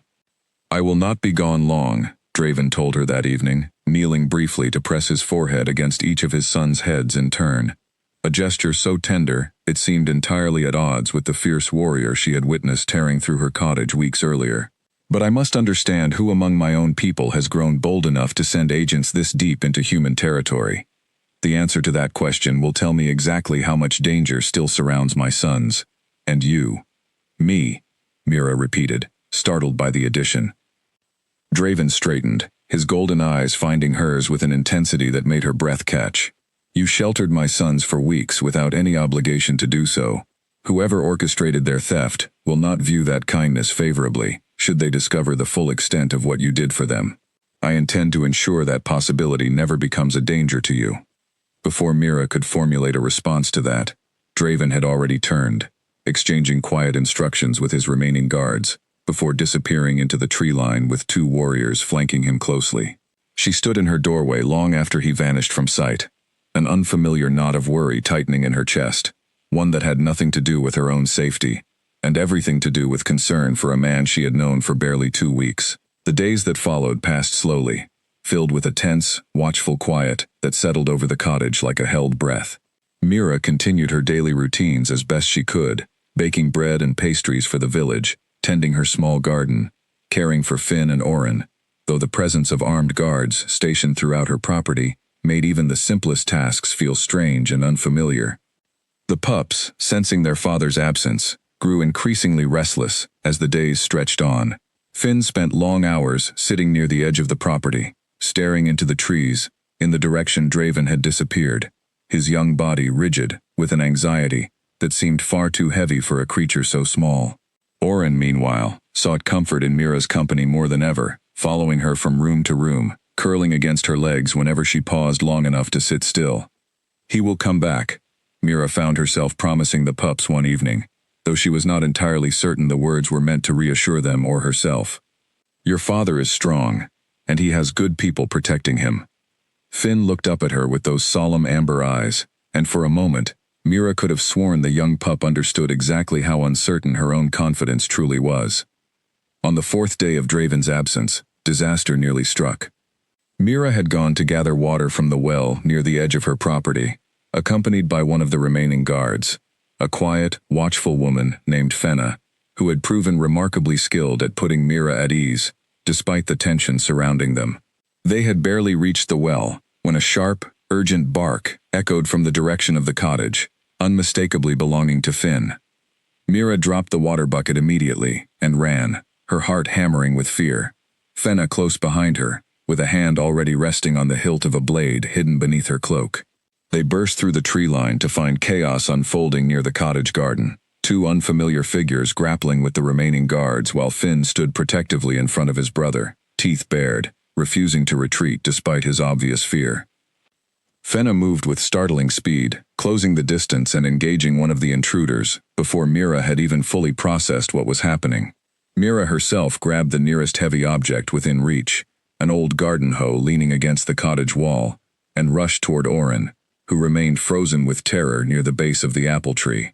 "I will not be gone long," Draven told her that evening, kneeling briefly to press his forehead against each of his sons' heads in turn, a gesture so tender it seemed entirely at odds with the fierce warrior she had witnessed tearing through her cottage weeks earlier. "But I must understand who among my own people has grown bold enough to send agents this deep into human territory. The answer to that question will tell me exactly how much danger still surrounds my sons. And you." "Me," Mira repeated, startled by the addition. Draven straightened, his golden eyes finding hers with an intensity that made her breath catch. "You sheltered my sons for weeks without any obligation to do so. Whoever orchestrated their theft will not view that kindness favorably, should they discover the full extent of what you did for them. I intend to ensure that possibility never becomes a danger to you." Before Mira could formulate a response to that, Draven had already turned, exchanging quiet instructions with his remaining guards, before disappearing into the tree line with 2 warriors flanking him closely. She stood in her doorway long after he vanished from sight, an unfamiliar knot of worry tightening in her chest, one that had nothing to do with her own safety, and everything to do with concern for a man she had known for barely 2 weeks. The days that followed passed slowly, filled with a tense, watchful quiet that settled over the cottage like a held breath. Mira continued her daily routines as best she could, baking bread and pastries for the village, tending her small garden, caring for Finn and Oren, though the presence of armed guards stationed throughout her property made even the simplest tasks feel strange and unfamiliar. The pups, sensing their father's absence, grew increasingly restless as the days stretched on. Finn spent long hours sitting near the edge of the property, staring into the trees, in the direction Draven had disappeared, his young body rigid with an anxiety that seemed far too heavy for a creature so small. Oren, meanwhile, sought comfort in Mira's company more than ever, following her from room to room, curling against her legs whenever she paused long enough to sit still. "He will come back," Mira found herself promising the pups one evening, though she was not entirely certain the words were meant to reassure them or herself. "Your father is strong, and he has good people protecting him." Finn looked up at her with those solemn amber eyes, and for a moment, Mira could have sworn the young pup understood exactly how uncertain her own confidence truly was. On the 4th day of Draven's absence, disaster nearly struck. Mira had gone to gather water from the well near the edge of her property, accompanied by one of the remaining guards, a quiet, watchful woman named Fenna, who had proven remarkably skilled at putting Mira at ease, despite the tension surrounding them. They had barely reached the well when a sharp, urgent bark echoed from the direction of the cottage, unmistakably belonging to Finn. Mira dropped the water bucket immediately and ran, her heart hammering with fear. Fenna close behind her, with a hand already resting on the hilt of a blade hidden beneath her cloak. They burst through the tree line to find chaos unfolding near the cottage garden, 2 unfamiliar figures grappling with the remaining guards while Finn stood protectively in front of his brother, teeth bared, refusing to retreat despite his obvious fear. Fenna moved with startling speed, closing the distance and engaging one of the intruders before Mira had even fully processed what was happening. Mira herself grabbed the nearest heavy object within reach, an old garden hoe leaning against the cottage wall, and rushed toward Oren, who remained frozen with terror near the base of the apple tree.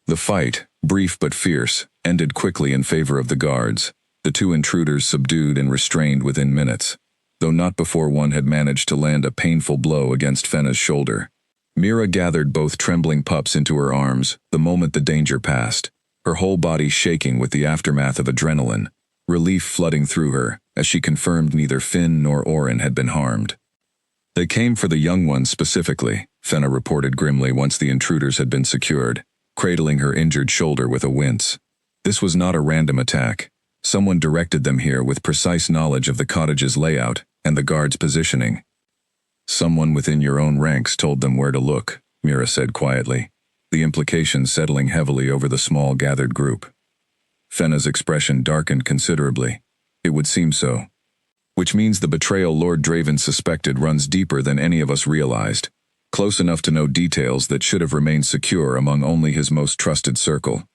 The fight, brief but fierce, ended quickly in favor of the guards, the 2 intruders subdued and restrained within minutes, though not before one had managed to land a painful blow against Fenna's shoulder. Mira gathered both trembling pups into her arms the moment the danger passed, her whole body shaking with the aftermath of adrenaline, relief flooding through her as she confirmed neither Finn nor Oren had been harmed. "They came for the young ones specifically," Fenna reported grimly once the intruders had been secured, cradling her injured shoulder with a wince. "This was not a random attack. Someone directed them here with precise knowledge of the cottage's layout and the guards' positioning." "Someone within your own ranks told them where to look," Mira said quietly, the implications settling heavily over the small gathered group. Fenna's expression darkened considerably. "It would seem so. Which means the betrayal Lord Draven suspected runs deeper than any of us realized, close enough to know details that should have remained secure among only his most trusted circle."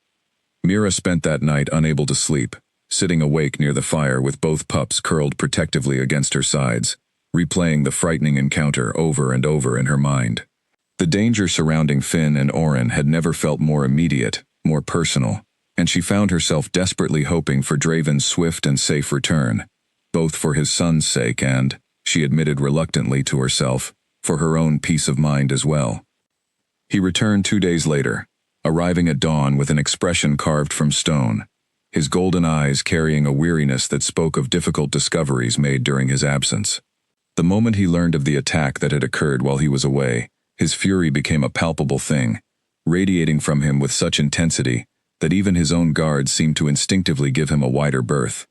Mira spent that night unable to sleep, sitting awake near the fire with both pups curled protectively against her sides, replaying the frightening encounter over and over in her mind. The danger surrounding Finn and Oren had never felt more immediate, more personal, and she found herself desperately hoping for Draven's swift and safe return, both for his son's sake and, she admitted reluctantly to herself, for her own peace of mind as well. He returned 2 days later, arriving at dawn with an expression carved from stone, his golden eyes carrying a weariness that spoke of difficult discoveries made during his absence. The moment he learned of the attack that had occurred while he was away, his fury became a palpable thing, radiating from him with such intensity that even his own guards seemed to instinctively give him a wider berth.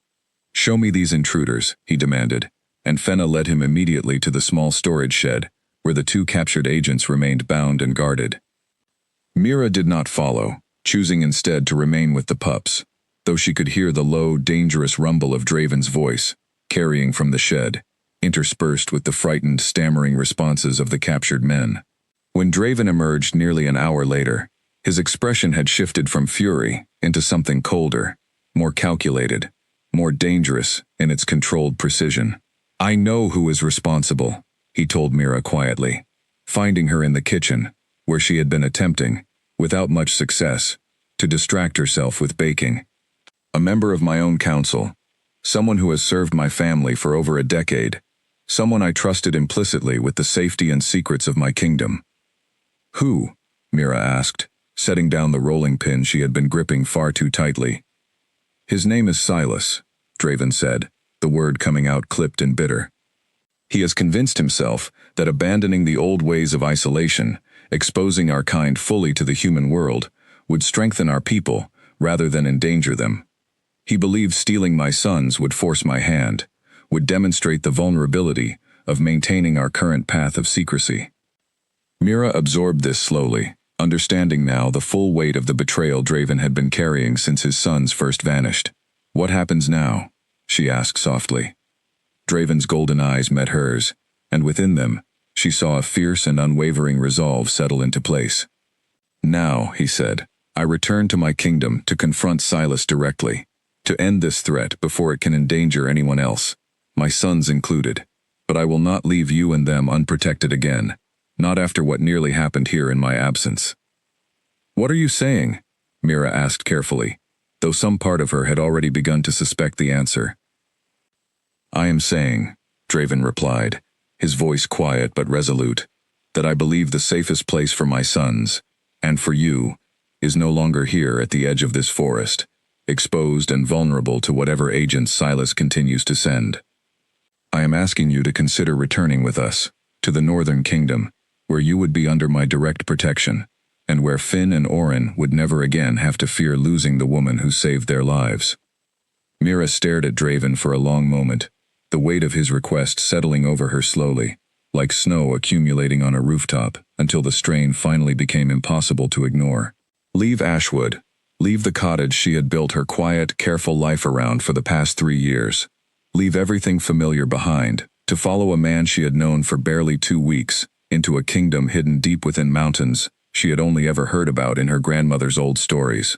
"Show me these intruders," he demanded, and Fenna led him immediately to the small storage shed, where the 2 captured agents remained bound and guarded. Mira did not follow, choosing instead to remain with the pups, though she could hear the low, dangerous rumble of Draven's voice, carrying from the shed, interspersed with the frightened, stammering responses of the captured men. When Draven emerged nearly an hour later, His expression had shifted from fury into something colder, more calculated, more dangerous in its controlled precision. "I know who is responsible," he told Mira quietly, finding her in the kitchen, where she had been attempting, without much success, to distract herself with baking. "A member of my own council, someone who has served my family for over a decade, someone I trusted implicitly with the safety and secrets of my kingdom." "Who?" Mira asked, setting down the rolling pin she had been gripping far too tightly. "His name is Silas," Draven said, the word coming out clipped and bitter. "He has convinced himself that abandoning the old ways of isolation, exposing our kind fully to the human world, would strengthen our people rather than endanger them. He believes stealing my sons would force my hand, would demonstrate the vulnerability of maintaining our current path of secrecy." Mira absorbed this slowly, understanding now the full weight of the betrayal Draven had been carrying since his sons first vanished. "What happens now?" she asked softly. Draven's golden eyes met hers, and within them, she saw a fierce and unwavering resolve settle into place. "Now," he said, "I return to my kingdom to confront Silas directly, to end this threat before it can endanger anyone else, my sons included. But I will not leave you and them unprotected again, not after what nearly happened here in my absence." "What are you saying?" Mira asked carefully, though some part of her had already begun to suspect the answer. "I am saying," Draven replied, his voice quiet but resolute, "that I believe the safest place for my sons, and for you, is no longer here at the edge of this forest, exposed and vulnerable to whatever agents Silas continues to send. I am asking you to consider returning with us, to the Northern Kingdom, where you would be under my direct protection, and where Finn and Orin would never again have to fear losing the woman who saved their lives." Mira stared at Draven for a long moment, the weight of his request settling over her slowly, like snow accumulating on a rooftop, until the strain finally became impossible to ignore. Leave Ashwood, leave the cottage she had built her quiet, careful life around for the past 3 years. Leave everything familiar behind, to follow a man she had known for barely 2 weeks, into a kingdom hidden deep within mountains she had only ever heard about in her grandmother's old stories.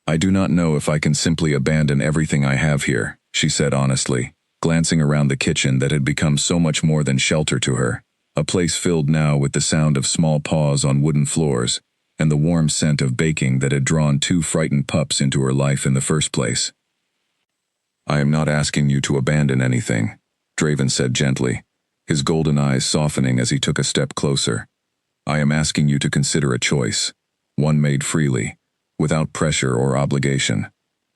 "I do not know if I can simply abandon everything I have here," she said honestly, glancing around the kitchen that had become so much more than shelter to her, a place filled now with the sound of small paws on wooden floors, and the warm scent of baking that had drawn 2 frightened pups into her life in the first place. "I am not asking you to abandon anything," Draven said gently, his golden eyes softening as he took a step closer. "I am asking you to consider a choice, one made freely, without pressure or obligation.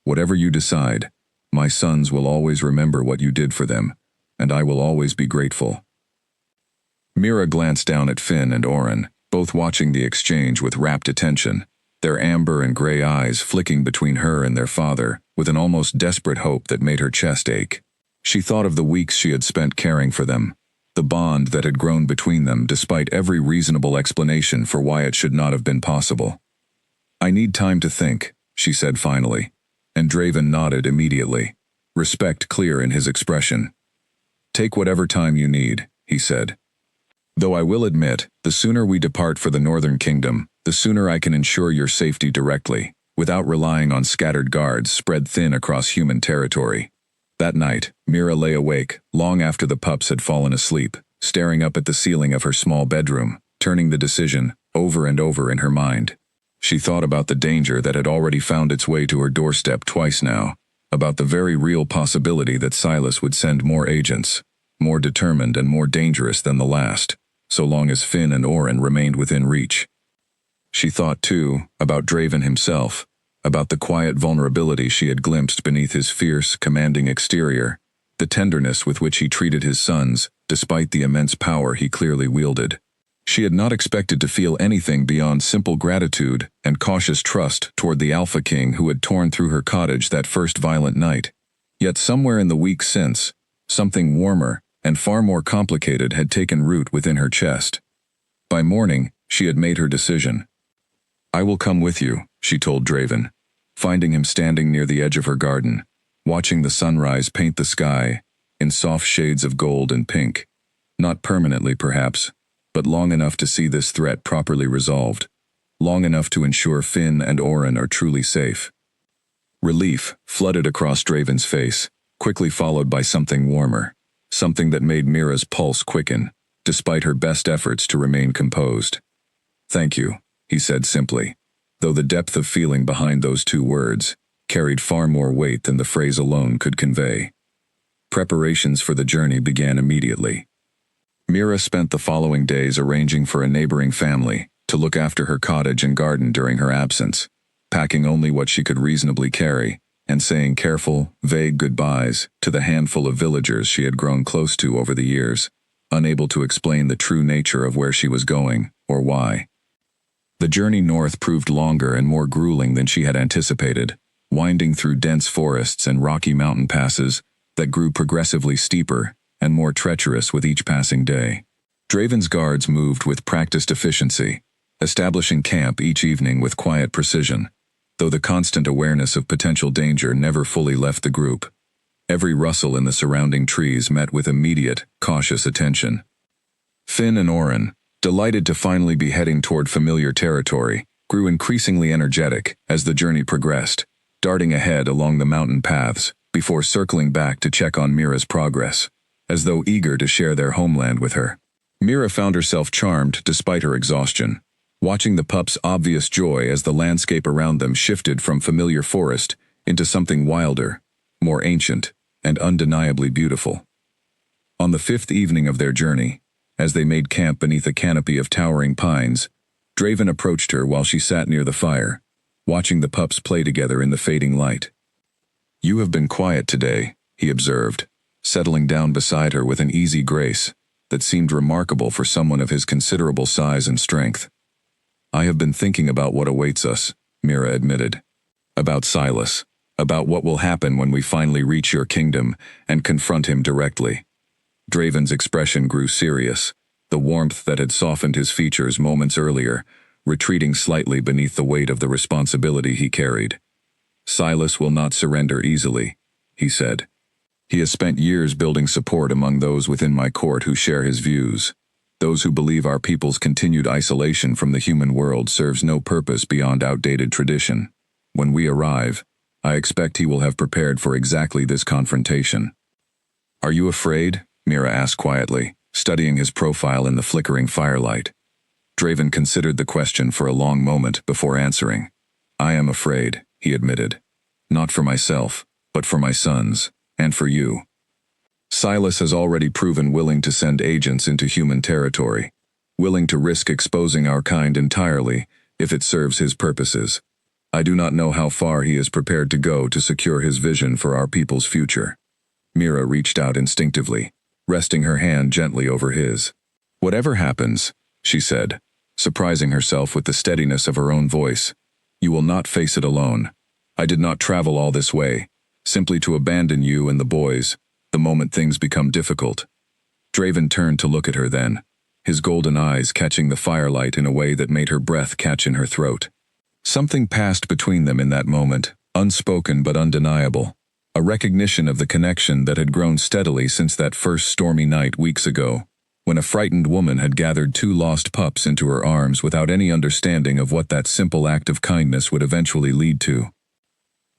Whatever you decide, my sons will always remember what you did for them, and I will always be grateful." Mira glanced down at Finn and Orin, both watching the exchange with rapt attention, their amber and gray eyes flicking between her and their father with an almost desperate hope that made her chest ache. She thought of the weeks she had spent caring for them, the bond that had grown between them despite every reasonable explanation for why it should not have been possible. "I need time to think," she said finally, and Draven nodded immediately, respect clear in his expression. "Take whatever time you need," he said. "Though I will admit, the sooner we depart for the Northern Kingdom, the sooner I can ensure your safety directly, without relying on scattered guards spread thin across human territory." That night, Mira lay awake, long after the pups had fallen asleep, staring up at the ceiling of her small bedroom, turning the decision over and over in her mind. She thought about the danger that had already found its way to her doorstep twice now, about the very real possibility that Silas would send more agents, more determined and more dangerous than the last, so long as Finn and Orin remained within reach. She thought, too, about Draven himself, about the quiet vulnerability she had glimpsed beneath his fierce, commanding exterior, the tenderness with which he treated his sons, despite the immense power he clearly wielded. She had not expected to feel anything beyond simple gratitude and cautious trust toward the Alpha King who had torn through her cottage that first violent night. Yet somewhere in the weeks since, something warmer and far more complicated had taken root within her chest. By morning, she had made her decision. "I will come with you," she told Draven, finding him standing near the edge of her garden, watching the sunrise paint the sky in soft shades of gold and pink. Not permanently, perhaps, but long enough to see this threat properly resolved. long enough to ensure Finn and Oren are truly safe. Relief flooded across Draven's face, quickly followed by something warmer, something that made Mira's pulse quicken, despite her best efforts to remain composed. "Thank you," he said simply, though the depth of feeling behind those two words carried far more weight than the phrase alone could convey. Preparations for the journey began immediately. Mira spent the following days arranging for a neighboring family to look after her cottage and garden during her absence, packing only what she could reasonably carry, and saying careful, vague goodbyes to the handful of villagers she had grown close to over the years, unable to explain the true nature of where she was going, or why. The journey north proved longer and more grueling than she had anticipated, winding through dense forests and rocky mountain passes that grew progressively steeper and more treacherous with each passing day. Draven's guards moved with practiced efficiency, establishing camp each evening with quiet precision, though the constant awareness of potential danger never fully left the group. Every rustle in the surrounding trees met with immediate, cautious attention. Finn and Oren, delighted to finally be heading toward familiar territory, grew increasingly energetic as the journey progressed, darting ahead along the mountain paths before circling back to check on Mira's progress, as though eager to share their homeland with her. Mira found herself charmed despite her exhaustion, watching the pups' obvious joy as the landscape around them shifted from familiar forest into something wilder, more ancient, and undeniably beautiful. On the fifth evening of their journey, as they made camp beneath a canopy of towering pines, Draven approached her while she sat near the fire, watching the pups play together in the fading light. "You have been quiet today," he observed, settling down beside her with an easy grace that seemed remarkable for someone of his considerable size and strength. "I have been thinking about what awaits us," Mira admitted. "About Silas, about what will happen when we finally reach your kingdom and confront him directly." Draven's expression grew serious, the warmth that had softened his features moments earlier, retreating slightly beneath the weight of the responsibility he carried. "Silas will not surrender easily," he said. "He has spent years building support among those within my court who share his views, those who believe our people's continued isolation from the human world serves no purpose beyond outdated tradition. When we arrive, I expect he will have prepared for exactly this confrontation." "Are you afraid?" Mira asked quietly, studying his profile in the flickering firelight. Draven considered the question for a long moment before answering. "I am afraid," he admitted. "Not for myself, but for my sons, and for you. Silas has already proven willing to send agents into human territory, willing to risk exposing our kind entirely if it serves his purposes. I do not know how far he is prepared to go to secure his vision for our people's future." Mira reached out instinctively, resting her hand gently over his. "Whatever happens," she said, surprising herself with the steadiness of her own voice, "you will not face it alone. I did not travel all this way, simply to abandon you and the boys, the moment things become difficult." Draven turned to look at her then, his golden eyes catching the firelight in a way that made her breath catch in her throat. Something passed between them in that moment, unspoken but undeniable. A recognition of the connection that had grown steadily since that first stormy night weeks ago, when a frightened woman had gathered two lost pups into her arms without any understanding of what that simple act of kindness would eventually lead to.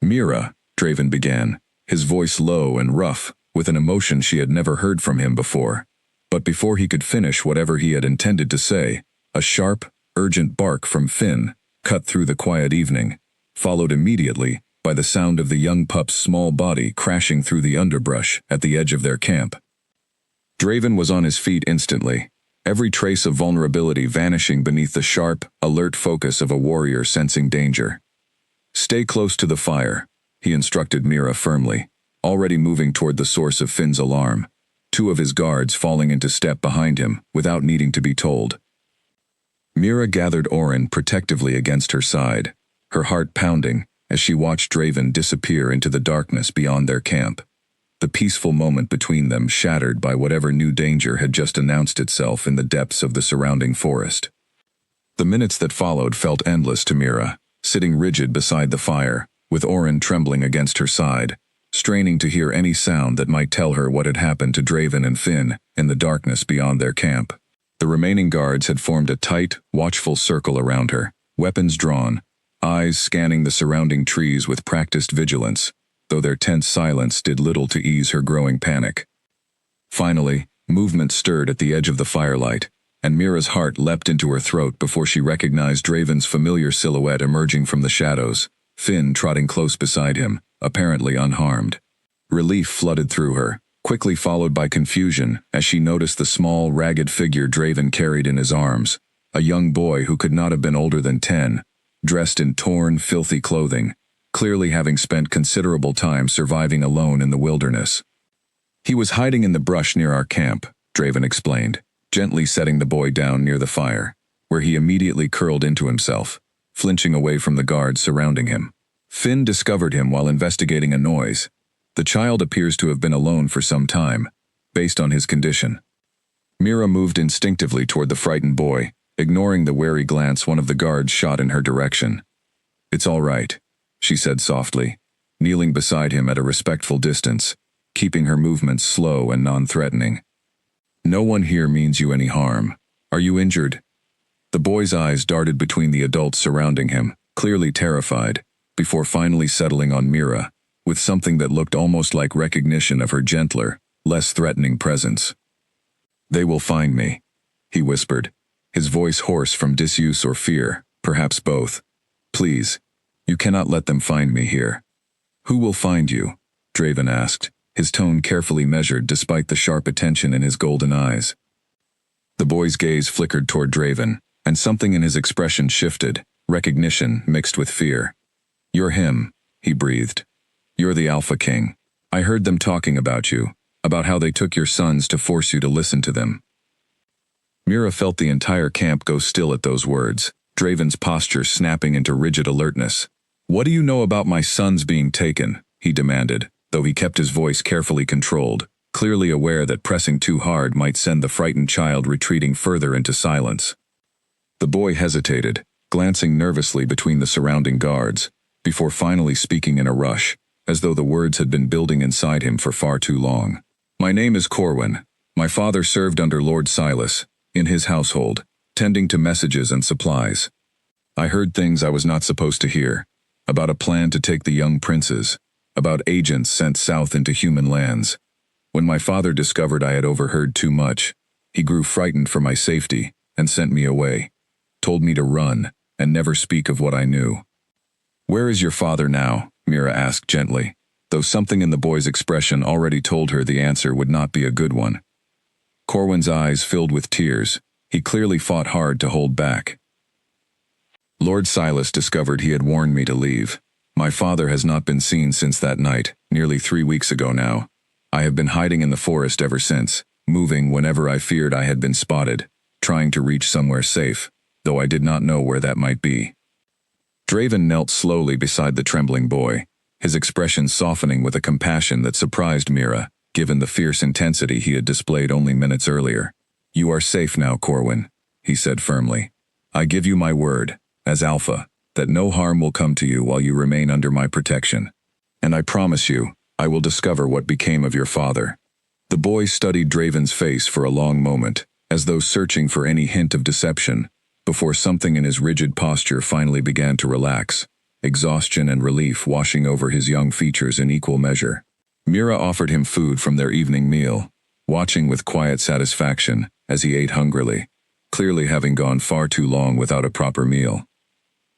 "Mira," Draven began, his voice low and rough, with an emotion she had never heard from him before. But before he could finish whatever he had intended to say, a sharp, urgent bark from Finn cut through the quiet evening, followed immediately by the sound of the young pup's small body crashing through the underbrush at the edge of their camp. Draven was on his feet instantly, every trace of vulnerability vanishing beneath the sharp, alert focus of a warrior sensing danger. "Stay close to the fire," he instructed Mira firmly, already moving toward the source of Finn's alarm, two of his guards falling into step behind him without needing to be told. Mira gathered Oren protectively against her side, her heart pounding as she watched Draven disappear into the darkness beyond their camp, the peaceful moment between them shattered by whatever new danger had just announced itself in the depths of the surrounding forest. The minutes that followed felt endless to Mira, sitting rigid beside the fire, with Oren trembling against her side, straining to hear any sound that might tell her what had happened to Draven and Finn in the darkness beyond their camp. The remaining guards had formed a tight, watchful circle around her, weapons drawn, eyes scanning the surrounding trees with practiced vigilance, though their tense silence did little to ease her growing panic. Finally, movement stirred at the edge of the firelight, and Mira's heart leapt into her throat before she recognized Draven's familiar silhouette emerging from the shadows, Finn trotting close beside him, apparently unharmed. Relief flooded through her, quickly followed by confusion as she noticed the small, ragged figure Draven carried in his arms, a young boy who could not have been older than 10, dressed in torn, filthy clothing, clearly having spent considerable time surviving alone in the wilderness. "He was hiding in the brush near our camp," Draven explained, gently setting the boy down near the fire, where he immediately curled into himself, flinching away from the guards surrounding him. "Finn discovered him while investigating a noise. The child appears to have been alone for some time, based on his condition." Mira moved instinctively toward the frightened boy, ignoring the wary glance one of the guards shot in her direction. "It's all right," she said softly, kneeling beside him at a respectful distance, keeping her movements slow and non-threatening. "No one here means you any harm. Are you injured?" The boy's eyes darted between the adults surrounding him, clearly terrified, before finally settling on Mira, with something that looked almost like recognition of her gentler, less threatening presence. "They will find me," he whispered, his voice hoarse from disuse or fear, perhaps both. "Please, you cannot let them find me here." "Who will find you?" Draven asked, his tone carefully measured despite the sharp attention in his golden eyes. The boy's gaze flickered toward Draven, and something in his expression shifted, recognition mixed with fear. "You're him," he breathed. "You're the Alpha King. I heard them talking about you, about how they took your sons to force you to listen to them." Mira felt the entire camp go still at those words, Draven's posture snapping into rigid alertness. "What do you know about my sons being taken?" he demanded, though he kept his voice carefully controlled, clearly aware that pressing too hard might send the frightened child retreating further into silence. The boy hesitated, glancing nervously between the surrounding guards, before finally speaking in a rush, as though the words had been building inside him for far too long. "My name is Corwin. My father served under Lord Silas, in his household, tending to messages and supplies. I heard things I was not supposed to hear, about a plan to take the young princes, about agents sent south into human lands. When my father discovered I had overheard too much, he grew frightened for my safety and sent me away, told me to run and never speak of what I knew." "Where is your father now?" Mira asked gently, though something in the boy's expression already told her the answer would not be a good one. Corwin's eyes filled with tears. He clearly fought hard to hold back. "Lord Silas discovered he had warned me to leave. My father has not been seen since that night, nearly 3 weeks ago now. I have been hiding in the forest ever since, moving whenever I feared I had been spotted, trying to reach somewhere safe, though I did not know where that might be." Draven knelt slowly beside the trembling boy, his expression softening with a compassion that surprised Mira, given the fierce intensity he had displayed only minutes earlier. "You are safe now, Corwin," he said firmly. "I give you my word, as Alpha, that no harm will come to you while you remain under my protection. And I promise you, I will discover what became of your father." The boy studied Draven's face for a long moment, as though searching for any hint of deception, before something in his rigid posture finally began to relax, exhaustion and relief washing over his young features in equal measure. Mira offered him food from their evening meal, watching with quiet satisfaction as he ate hungrily, clearly having gone far too long without a proper meal.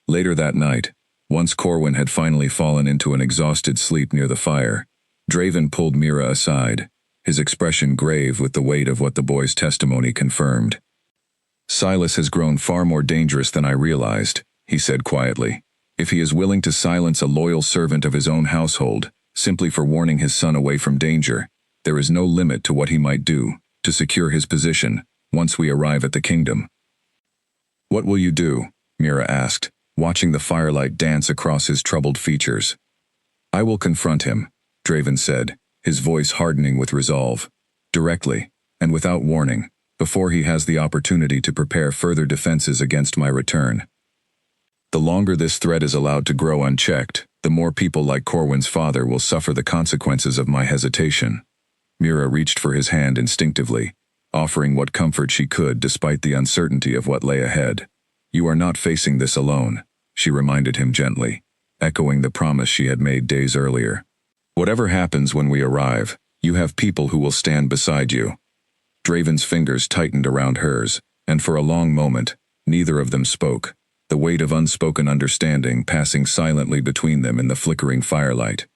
Later that night, once Corwin had finally fallen into an exhausted sleep near the fire, Draven pulled Mira aside, his expression grave with the weight of what the boy's testimony confirmed. "Silas has grown far more dangerous than I realized," he said quietly. "If he is willing to silence a loyal servant of his own household, simply for warning his son away from danger, there is no limit to what he might do to secure his position once we arrive at the kingdom." "What will you do?" Mira asked, watching the firelight dance across his troubled features. "I will confront him," Draven said, his voice hardening with resolve, "directly, and without warning, before he has the opportunity to prepare further defenses against my return. The longer this threat is allowed to grow unchecked, the more people like Corwin's father will suffer the consequences of my hesitation." Mira reached for his hand instinctively, offering what comfort she could despite the uncertainty of what lay ahead. You are not facing this alone, she reminded him gently, echoing the promise she had made days earlier. Whatever happens when we arrive, you have people who will stand beside you. Draven's fingers tightened around hers, and for a long moment, neither of them spoke, the weight of unspoken understanding passing silently between them in the flickering firelight.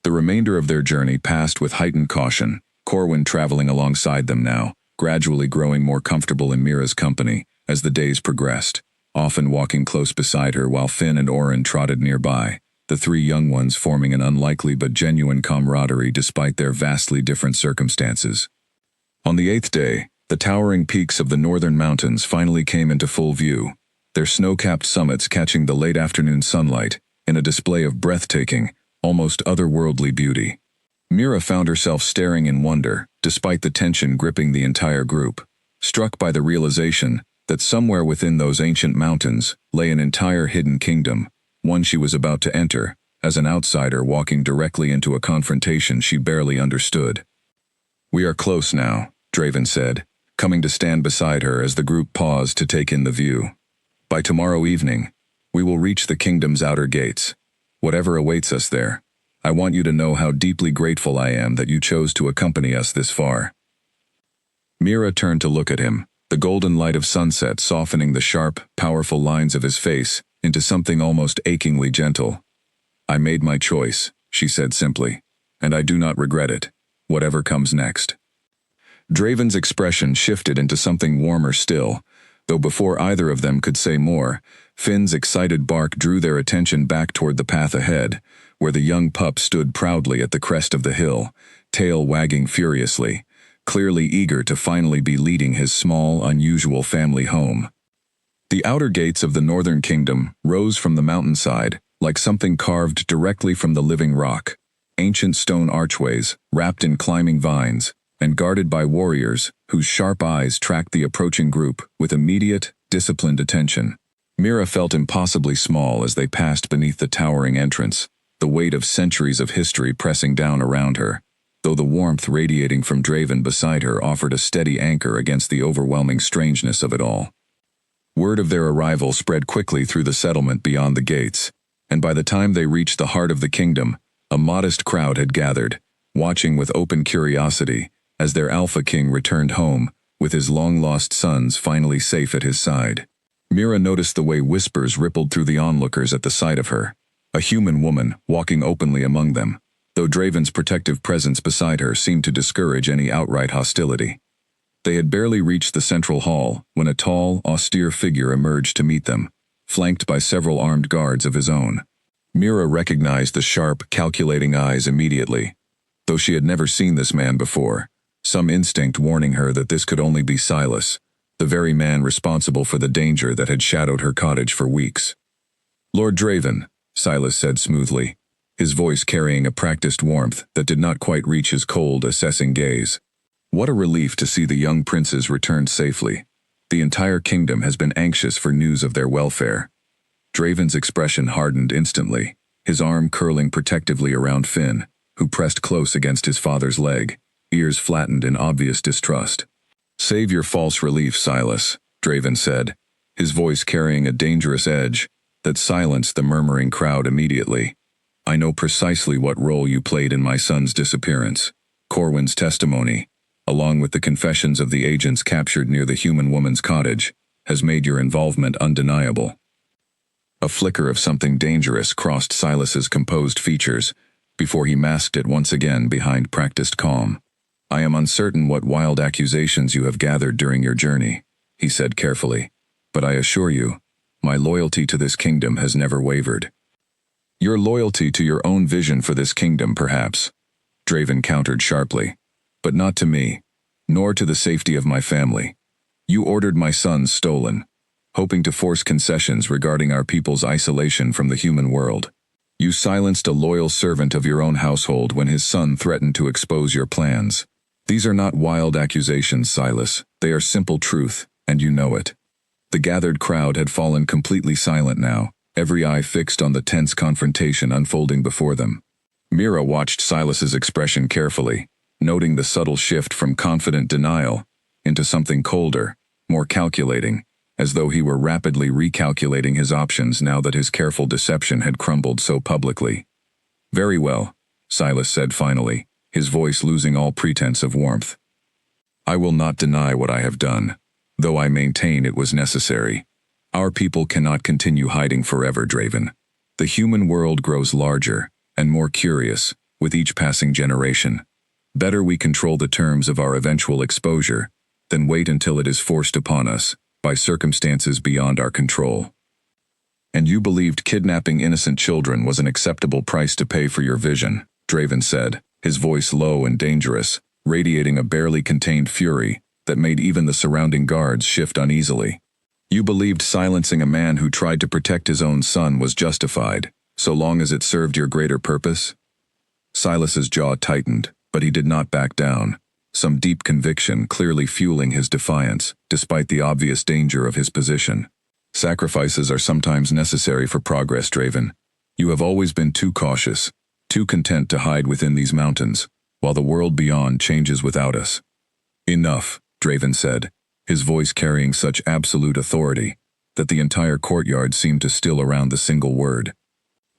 The remainder of their journey passed with heightened caution, Corwin traveling alongside them now, gradually growing more comfortable in Mira's company as the days progressed, often walking close beside her while Finn and Orin trotted nearby, the three young ones forming an unlikely but genuine camaraderie despite their vastly different circumstances. On the 8th day, the towering peaks of the northern mountains finally came into full view, their snow-capped summits catching the late afternoon sunlight in a display of breathtaking, almost otherworldly beauty. Mira found herself staring in wonder, despite the tension gripping the entire group, struck by the realization that somewhere within those ancient mountains lay an entire hidden kingdom, one she was about to enter, as an outsider walking directly into a confrontation she barely understood. We are close now, Draven said, coming to stand beside her as the group paused to take in the view. By tomorrow evening, we will reach the kingdom's outer gates. Whatever awaits us there, I want you to know how deeply grateful I am that you chose to accompany us this far. Mira turned to look at him, the golden light of sunset softening the sharp, powerful lines of his face into something almost achingly gentle. I made my choice, she said simply, and I do not regret it, whatever comes next. Draven's expression shifted into something warmer still, though before either of them could say more, Finn's excited bark drew their attention back toward the path ahead, where the young pup stood proudly at the crest of the hill, tail wagging furiously, clearly eager to finally be leading his small, unusual family home. The outer gates of the northern kingdom rose from the mountainside, like something carved directly from the living rock, ancient stone archways, wrapped in climbing vines, and guarded by warriors whose sharp eyes tracked the approaching group with immediate, disciplined attention. Mira felt impossibly small as they passed beneath the towering entrance, the weight of centuries of history pressing down around her, though the warmth radiating from Draven beside her offered a steady anchor against the overwhelming strangeness of it all. Word of their arrival spread quickly through the settlement beyond the gates, and by the time they reached the heart of the kingdom, a modest crowd had gathered, watching with open curiosity as their Alpha King returned home, with his long-lost sons finally safe at his side. Mira noticed the way whispers rippled through the onlookers at the sight of her, a human woman walking openly among them, though Draven's protective presence beside her seemed to discourage any outright hostility. They had barely reached the central hall when a tall, austere figure emerged to meet them, flanked by several armed guards of his own. Mira recognized the sharp, calculating eyes immediately, though she had never seen this man before, some instinct warning her that this could only be Silas, the very man responsible for the danger that had shadowed her cottage for weeks. Lord Draven, Silas said smoothly, his voice carrying a practiced warmth that did not quite reach his cold, assessing gaze. What a relief to see the young princes returned safely. The entire kingdom has been anxious for news of their welfare. Draven's expression hardened instantly, his arm curling protectively around Finn, who pressed close against his father's leg, ears flattened in obvious distrust. Save your false relief, Silas, Draven said, his voice carrying a dangerous edge that silenced the murmuring crowd immediately. I know precisely what role you played in my son's disappearance. Corwin's testimony, along with the confessions of the agents captured near the human woman's cottage, has made your involvement undeniable. A flicker of something dangerous crossed Silas's composed features before he masked it once again behind practiced calm. I am uncertain what wild accusations you have gathered during your journey, he said carefully, but I assure you, my loyalty to this kingdom has never wavered. Your loyalty to your own vision for this kingdom, perhaps, Draven countered sharply, but not to me, nor to the safety of my family. You ordered my sons stolen, hoping to force concessions regarding our people's isolation from the human world. You silenced a loyal servant of your own household when his son threatened to expose your plans. These are not wild accusations, Silas. They are simple truth, and you know it. The gathered crowd had fallen completely silent now, every eye fixed on the tense confrontation unfolding before them. Mira watched Silas's expression carefully, noting the subtle shift from confident denial into something colder, more calculating, as though he were rapidly recalculating his options now that his careful deception had crumbled so publicly. "Very well," Silas said finally, his voice losing all pretense of warmth. "I will not deny what I have done, though I maintain it was necessary. Our people cannot continue hiding forever, Draven. The human world grows larger and more curious with each passing generation. Better we control the terms of our eventual exposure than wait until it is forced upon us by circumstances beyond our control." "And you believed kidnapping innocent children was an acceptable price to pay for your vision," Draven said, his voice low and dangerous, radiating a barely contained fury that made even the surrounding guards shift uneasily. "You believed silencing a man who tried to protect his own son was justified, so long as it served your greater purpose?" Silas's jaw tightened, but he did not back down, some deep conviction clearly fueling his defiance, despite the obvious danger of his position. "Sacrifices are sometimes necessary for progress, Draven. You have always been too cautious, too content to hide within these mountains, while the world beyond changes without us." "Enough," Draven said, his voice carrying such absolute authority that the entire courtyard seemed to still around the single word.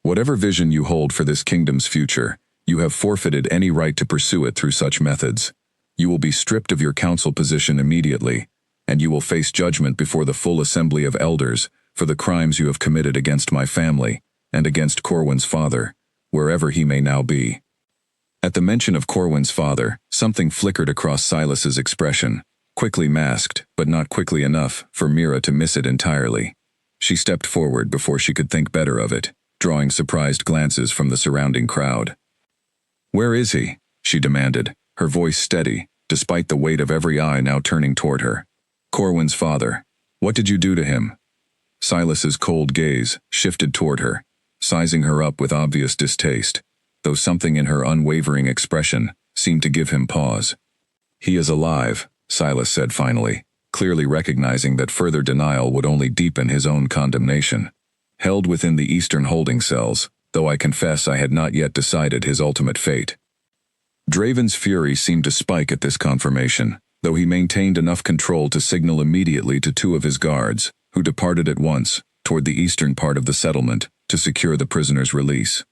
"Whatever vision you hold for this kingdom's future, you have forfeited any right to pursue it through such methods. You will be stripped of your council position immediately, and you will face judgment before the full assembly of elders for the crimes you have committed against my family and against Corwin's father, wherever he may now be." At the mention of Corwin's father, something flickered across Silas's expression, quickly masked, but not quickly enough for Mira to miss it entirely. She stepped forward before she could think better of it, drawing surprised glances from the surrounding crowd. "Where is he?" she demanded, her voice steady, despite the weight of every eye now turning toward her. "Corwin's father. What did you do to him?" Silas's cold gaze shifted toward her, sizing her up with obvious distaste, though something in her unwavering expression seemed to give him pause. "He is alive," Silas said finally, clearly recognizing that further denial would only deepen his own condemnation. "Held within the eastern holding cells, though I confess I had not yet decided his ultimate fate." Draven's fury seemed to spike at this confirmation, though he maintained enough control to signal immediately to two of his guards, who departed at once toward the eastern part of the settlement to secure the prisoner's release.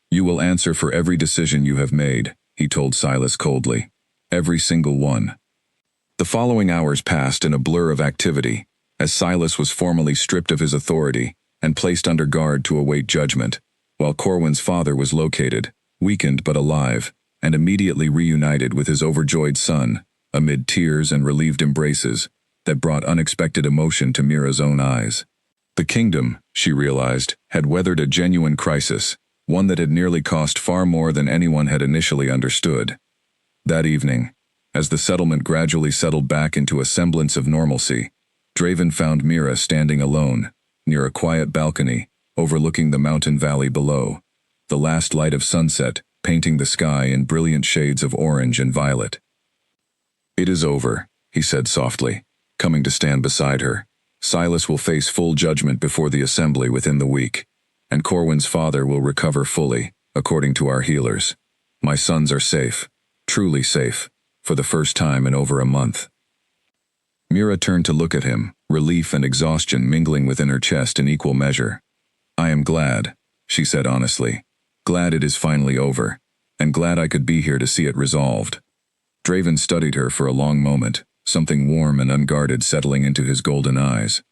"You will answer for every decision you have made," he told Silas coldly. "Every single one." The following hours passed in a blur of activity, as Silas was formally stripped of his authority and placed under guard to await judgment, while Corwin's father was located, weakened but alive, and immediately reunited with his overjoyed son, amid tears and relieved embraces that brought unexpected emotion to Mira's own eyes. The kingdom, she realized, had weathered a genuine crisis, one that had nearly cost far more than anyone had initially understood. That evening, as the settlement gradually settled back into a semblance of normalcy, Draven found Mira standing alone, near a quiet balcony, overlooking the mountain valley below, the last light of sunset painting the sky in brilliant shades of orange and violet. "It is over," he said softly, coming to stand beside her. "Silas will face full judgment before the assembly within the week, and Corwin's father will recover fully, according to our healers. My sons are safe, truly safe, for the first time in over a month." Mira turned to look at him, relief and exhaustion mingling within her chest in equal measure. "I am glad," she said honestly. "Glad it is finally over, and glad I could be here to see it resolved." Draven studied her for a long moment, something warm and unguarded settling into his golden eyes.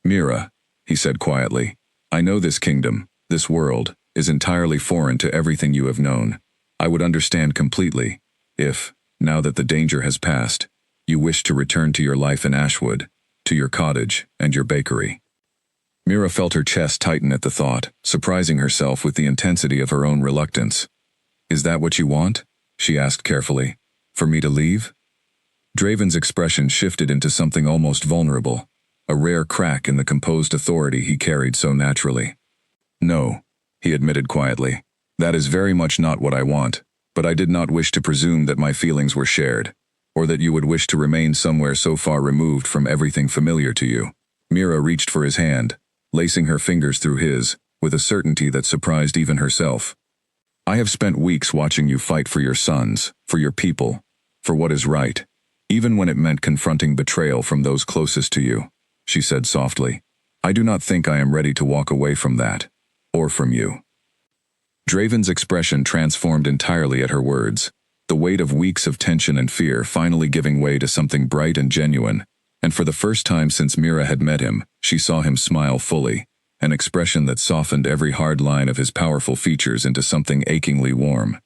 "Mira," he said quietly, "I know this kingdom, this world, is entirely foreign to everything you have known. I would understand completely if, now that the danger has passed, you wish to return to your life in Ashwood, to your cottage and your bakery." Mira felt her chest tighten at the thought, surprising herself with the intensity of her own reluctance. "Is that what you want?" she asked carefully. "For me to leave?" Draven's expression shifted into something almost vulnerable, a rare crack in the composed authority he carried so naturally. "No," he admitted quietly. "That is very much not what I want, but I did not wish to presume that my feelings were shared, or that you would wish to remain somewhere so far removed from everything familiar to you." Mira reached for his hand, lacing her fingers through his, with a certainty that surprised even herself. "I have spent weeks watching you fight for your sons, for your people, for what is right, even when it meant confronting betrayal from those closest to you. she said softly. I do not think I am ready to walk away from that. Or from you. Draven's expression transformed entirely at her words, the weight of weeks of tension and fear finally giving way to something bright and genuine, and for the first time since Mira had met him, she saw him smile fully, an expression that softened every hard line of his powerful features into something achingly warm.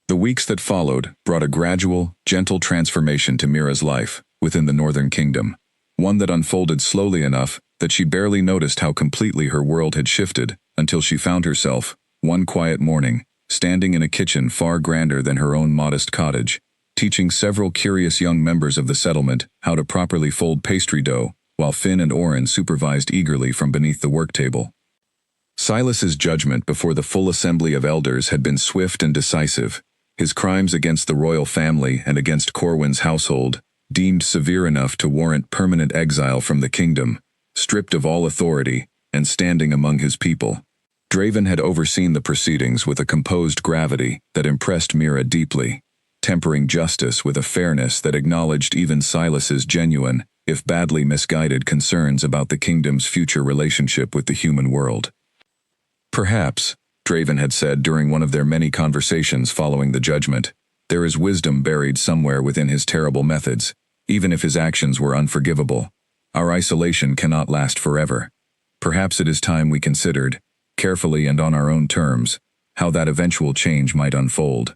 The weeks that followed brought a gradual, gentle transformation to Mira's life within the Northern Kingdom, one that unfolded slowly enough that she barely noticed how completely her world had shifted until she found herself, one quiet morning, standing in a kitchen far grander than her own modest cottage, teaching several curious young members of the settlement how to properly fold pastry dough, while Finn and Oren supervised eagerly from beneath the work table. Silas's judgment before the full assembly of elders had been swift and decisive, his crimes against the royal family and against Corwin's household, deemed severe enough to warrant permanent exile from the kingdom, stripped of all authority, and standing among his people. Draven had overseen the proceedings with a composed gravity that impressed Mira deeply, tempering justice with a fairness that acknowledged even Silas's genuine, if badly misguided concerns about the kingdom's future relationship with the human world. Perhaps, Draven had said during one of their many conversations following the judgment, there is wisdom buried somewhere within his terrible methods, even if his actions were unforgivable. Our isolation cannot last forever. Perhaps it is time we considered, carefully and on our own terms, how that eventual change might unfold.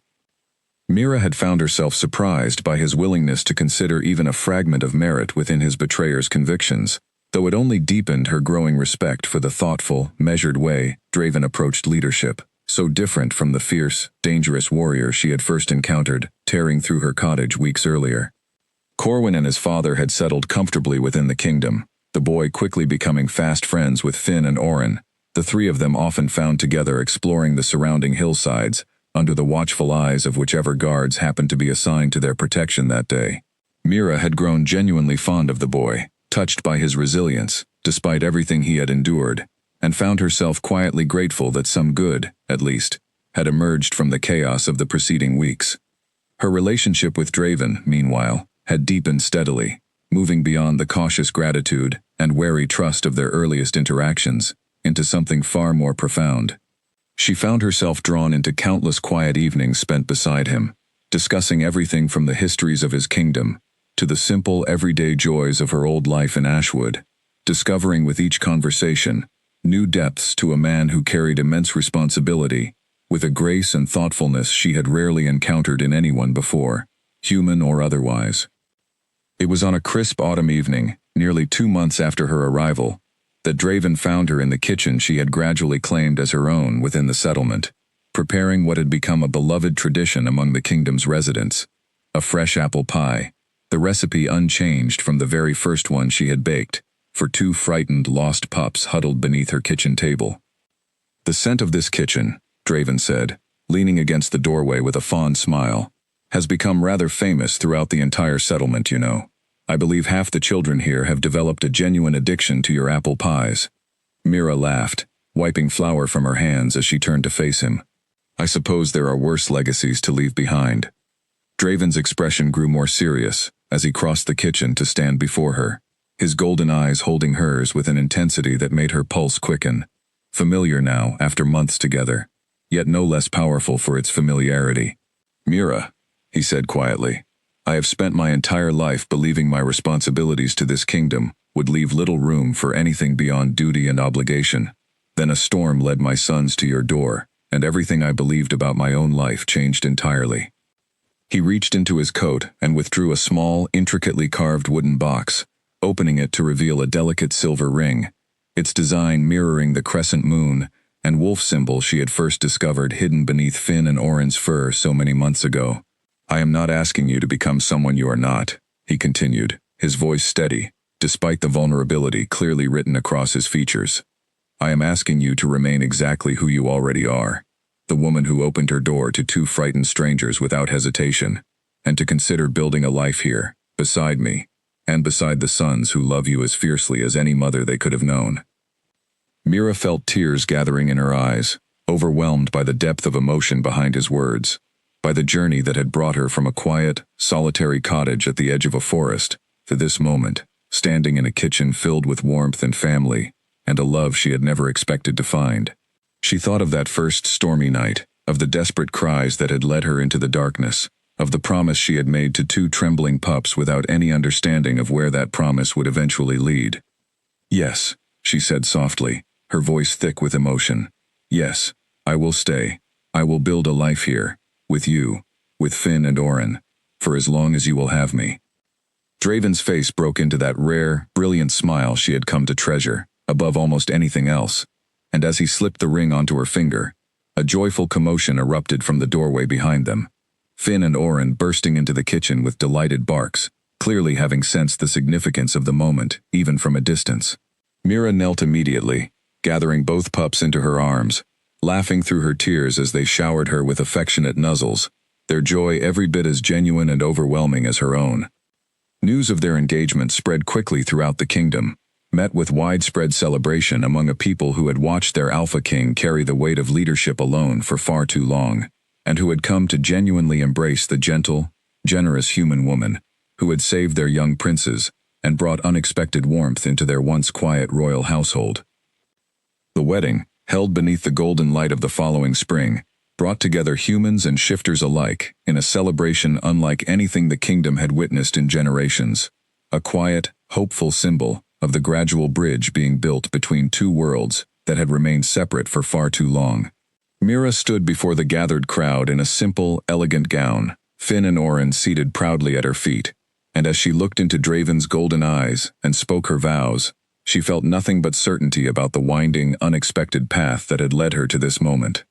Mira had found herself surprised by his willingness to consider even a fragment of merit within his betrayer's convictions, though it only deepened her growing respect for the thoughtful, measured way Draven approached leadership, so different from the fierce, dangerous warrior she had first encountered, tearing through her cottage weeks earlier. Corwin and his father had settled comfortably within the kingdom, the boy quickly becoming fast friends with Finn and Oren, the three of them often found together exploring the surrounding hillsides, under the watchful eyes of whichever guards happened to be assigned to their protection that day. Mira had grown genuinely fond of the boy, touched by his resilience, despite everything he had endured, and found herself quietly grateful that some good, at least, had emerged from the chaos of the preceding weeks. Her relationship with Draven, meanwhile, had deepened steadily, moving beyond the cautious gratitude and wary trust of their earliest interactions, into something far more profound. She found herself drawn into countless quiet evenings spent beside him, discussing everything from the histories of his kingdom to the simple everyday joys of her old life in Ashwood, discovering with each conversation new depths to a man who carried immense responsibility, with a grace and thoughtfulness she had rarely encountered in anyone before, human or otherwise. It was on a crisp autumn evening, nearly 2 months after her arrival, that Draven found her in the kitchen she had gradually claimed as her own within the settlement, preparing what had become a beloved tradition among the kingdom's residents, a fresh apple pie, the recipe unchanged from the very first one she had baked, for 2 frightened lost pups huddled beneath her kitchen table. The scent of this kitchen, Draven said, leaning against the doorway with a fond smile, has become rather famous throughout the entire settlement, you know. I believe half the children here have developed a genuine addiction to your apple pies. Mira laughed, wiping flour from her hands as she turned to face him. I suppose there are worse legacies to leave behind. Draven's expression grew more serious as he crossed the kitchen to stand before her, his golden eyes holding hers with an intensity that made her pulse quicken. Familiar now after months together, yet no less powerful for its familiarity. Mira, he said quietly, I have spent my entire life believing my responsibilities to this kingdom would leave little room for anything beyond duty and obligation. Then a storm led my sons to your door, and everything I believed about my own life changed entirely. He reached into his coat and withdrew a small, intricately carved wooden box, opening it to reveal a delicate silver ring, its design mirroring the crescent moon and wolf symbol she had first discovered hidden beneath Finn and Oren's fur so many months ago. I am not asking you to become someone you are not, he continued, his voice steady, despite the vulnerability clearly written across his features. I am asking you to remain exactly who you already are, the woman who opened her door to 2 frightened strangers without hesitation, and to consider building a life here, beside me, and beside the sons who love you as fiercely as any mother they could have known. Mira felt tears gathering in her eyes, overwhelmed by the depth of emotion behind his words, by the journey that had brought her from a quiet, solitary cottage at the edge of a forest, to this moment, standing in a kitchen filled with warmth and family, and a love she had never expected to find. She thought of that first stormy night, of the desperate cries that had led her into the darkness, of the promise she had made to two trembling pups without any understanding of where that promise would eventually lead. "Yes," she said softly, her voice thick with emotion. "Yes, I will stay. I will build a life here, with you, with Finn and Oren, for as long as you will have me." Draven's face broke into that rare, brilliant smile she had come to treasure, above almost anything else, and as he slipped the ring onto her finger, a joyful commotion erupted from the doorway behind them. Finn and Oren bursting into the kitchen with delighted barks, clearly having sensed the significance of the moment, even from a distance. Mira knelt immediately, gathering both pups into her arms, laughing through her tears as they showered her with affectionate nuzzles, their joy every bit as genuine and overwhelming as her own. News of their engagement spread quickly throughout the kingdom, met with widespread celebration among a people who had watched their alpha king carry the weight of leadership alone for far too long, and who had come to genuinely embrace the gentle, generous human woman who had saved their young princes and brought unexpected warmth into their once quiet royal household. The wedding, held beneath the golden light of the following spring, brought together humans and shifters alike in a celebration unlike anything the kingdom had witnessed in generations, a quiet, hopeful symbol of the gradual bridge being built between two worlds that had remained separate for far too long. Mira stood before the gathered crowd in a simple, elegant gown, Finn and Oren seated proudly at her feet, and as she looked into Draven's golden eyes and spoke her vows, she felt nothing but certainty about the winding, unexpected path that had led her to this moment.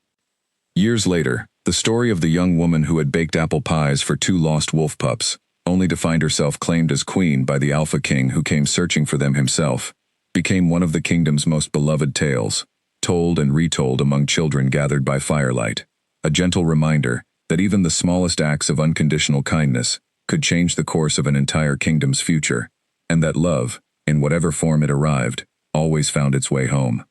Years later, the story of the young woman who had baked apple pies for two lost wolf pups, only to find herself claimed as queen by the Alpha King who came searching for them himself, became one of the kingdom's most beloved tales, told and retold among children gathered by firelight, a gentle reminder that even the smallest acts of unconditional kindness could change the course of an entire kingdom's future, and that love, in whatever form it arrived, always found its way home.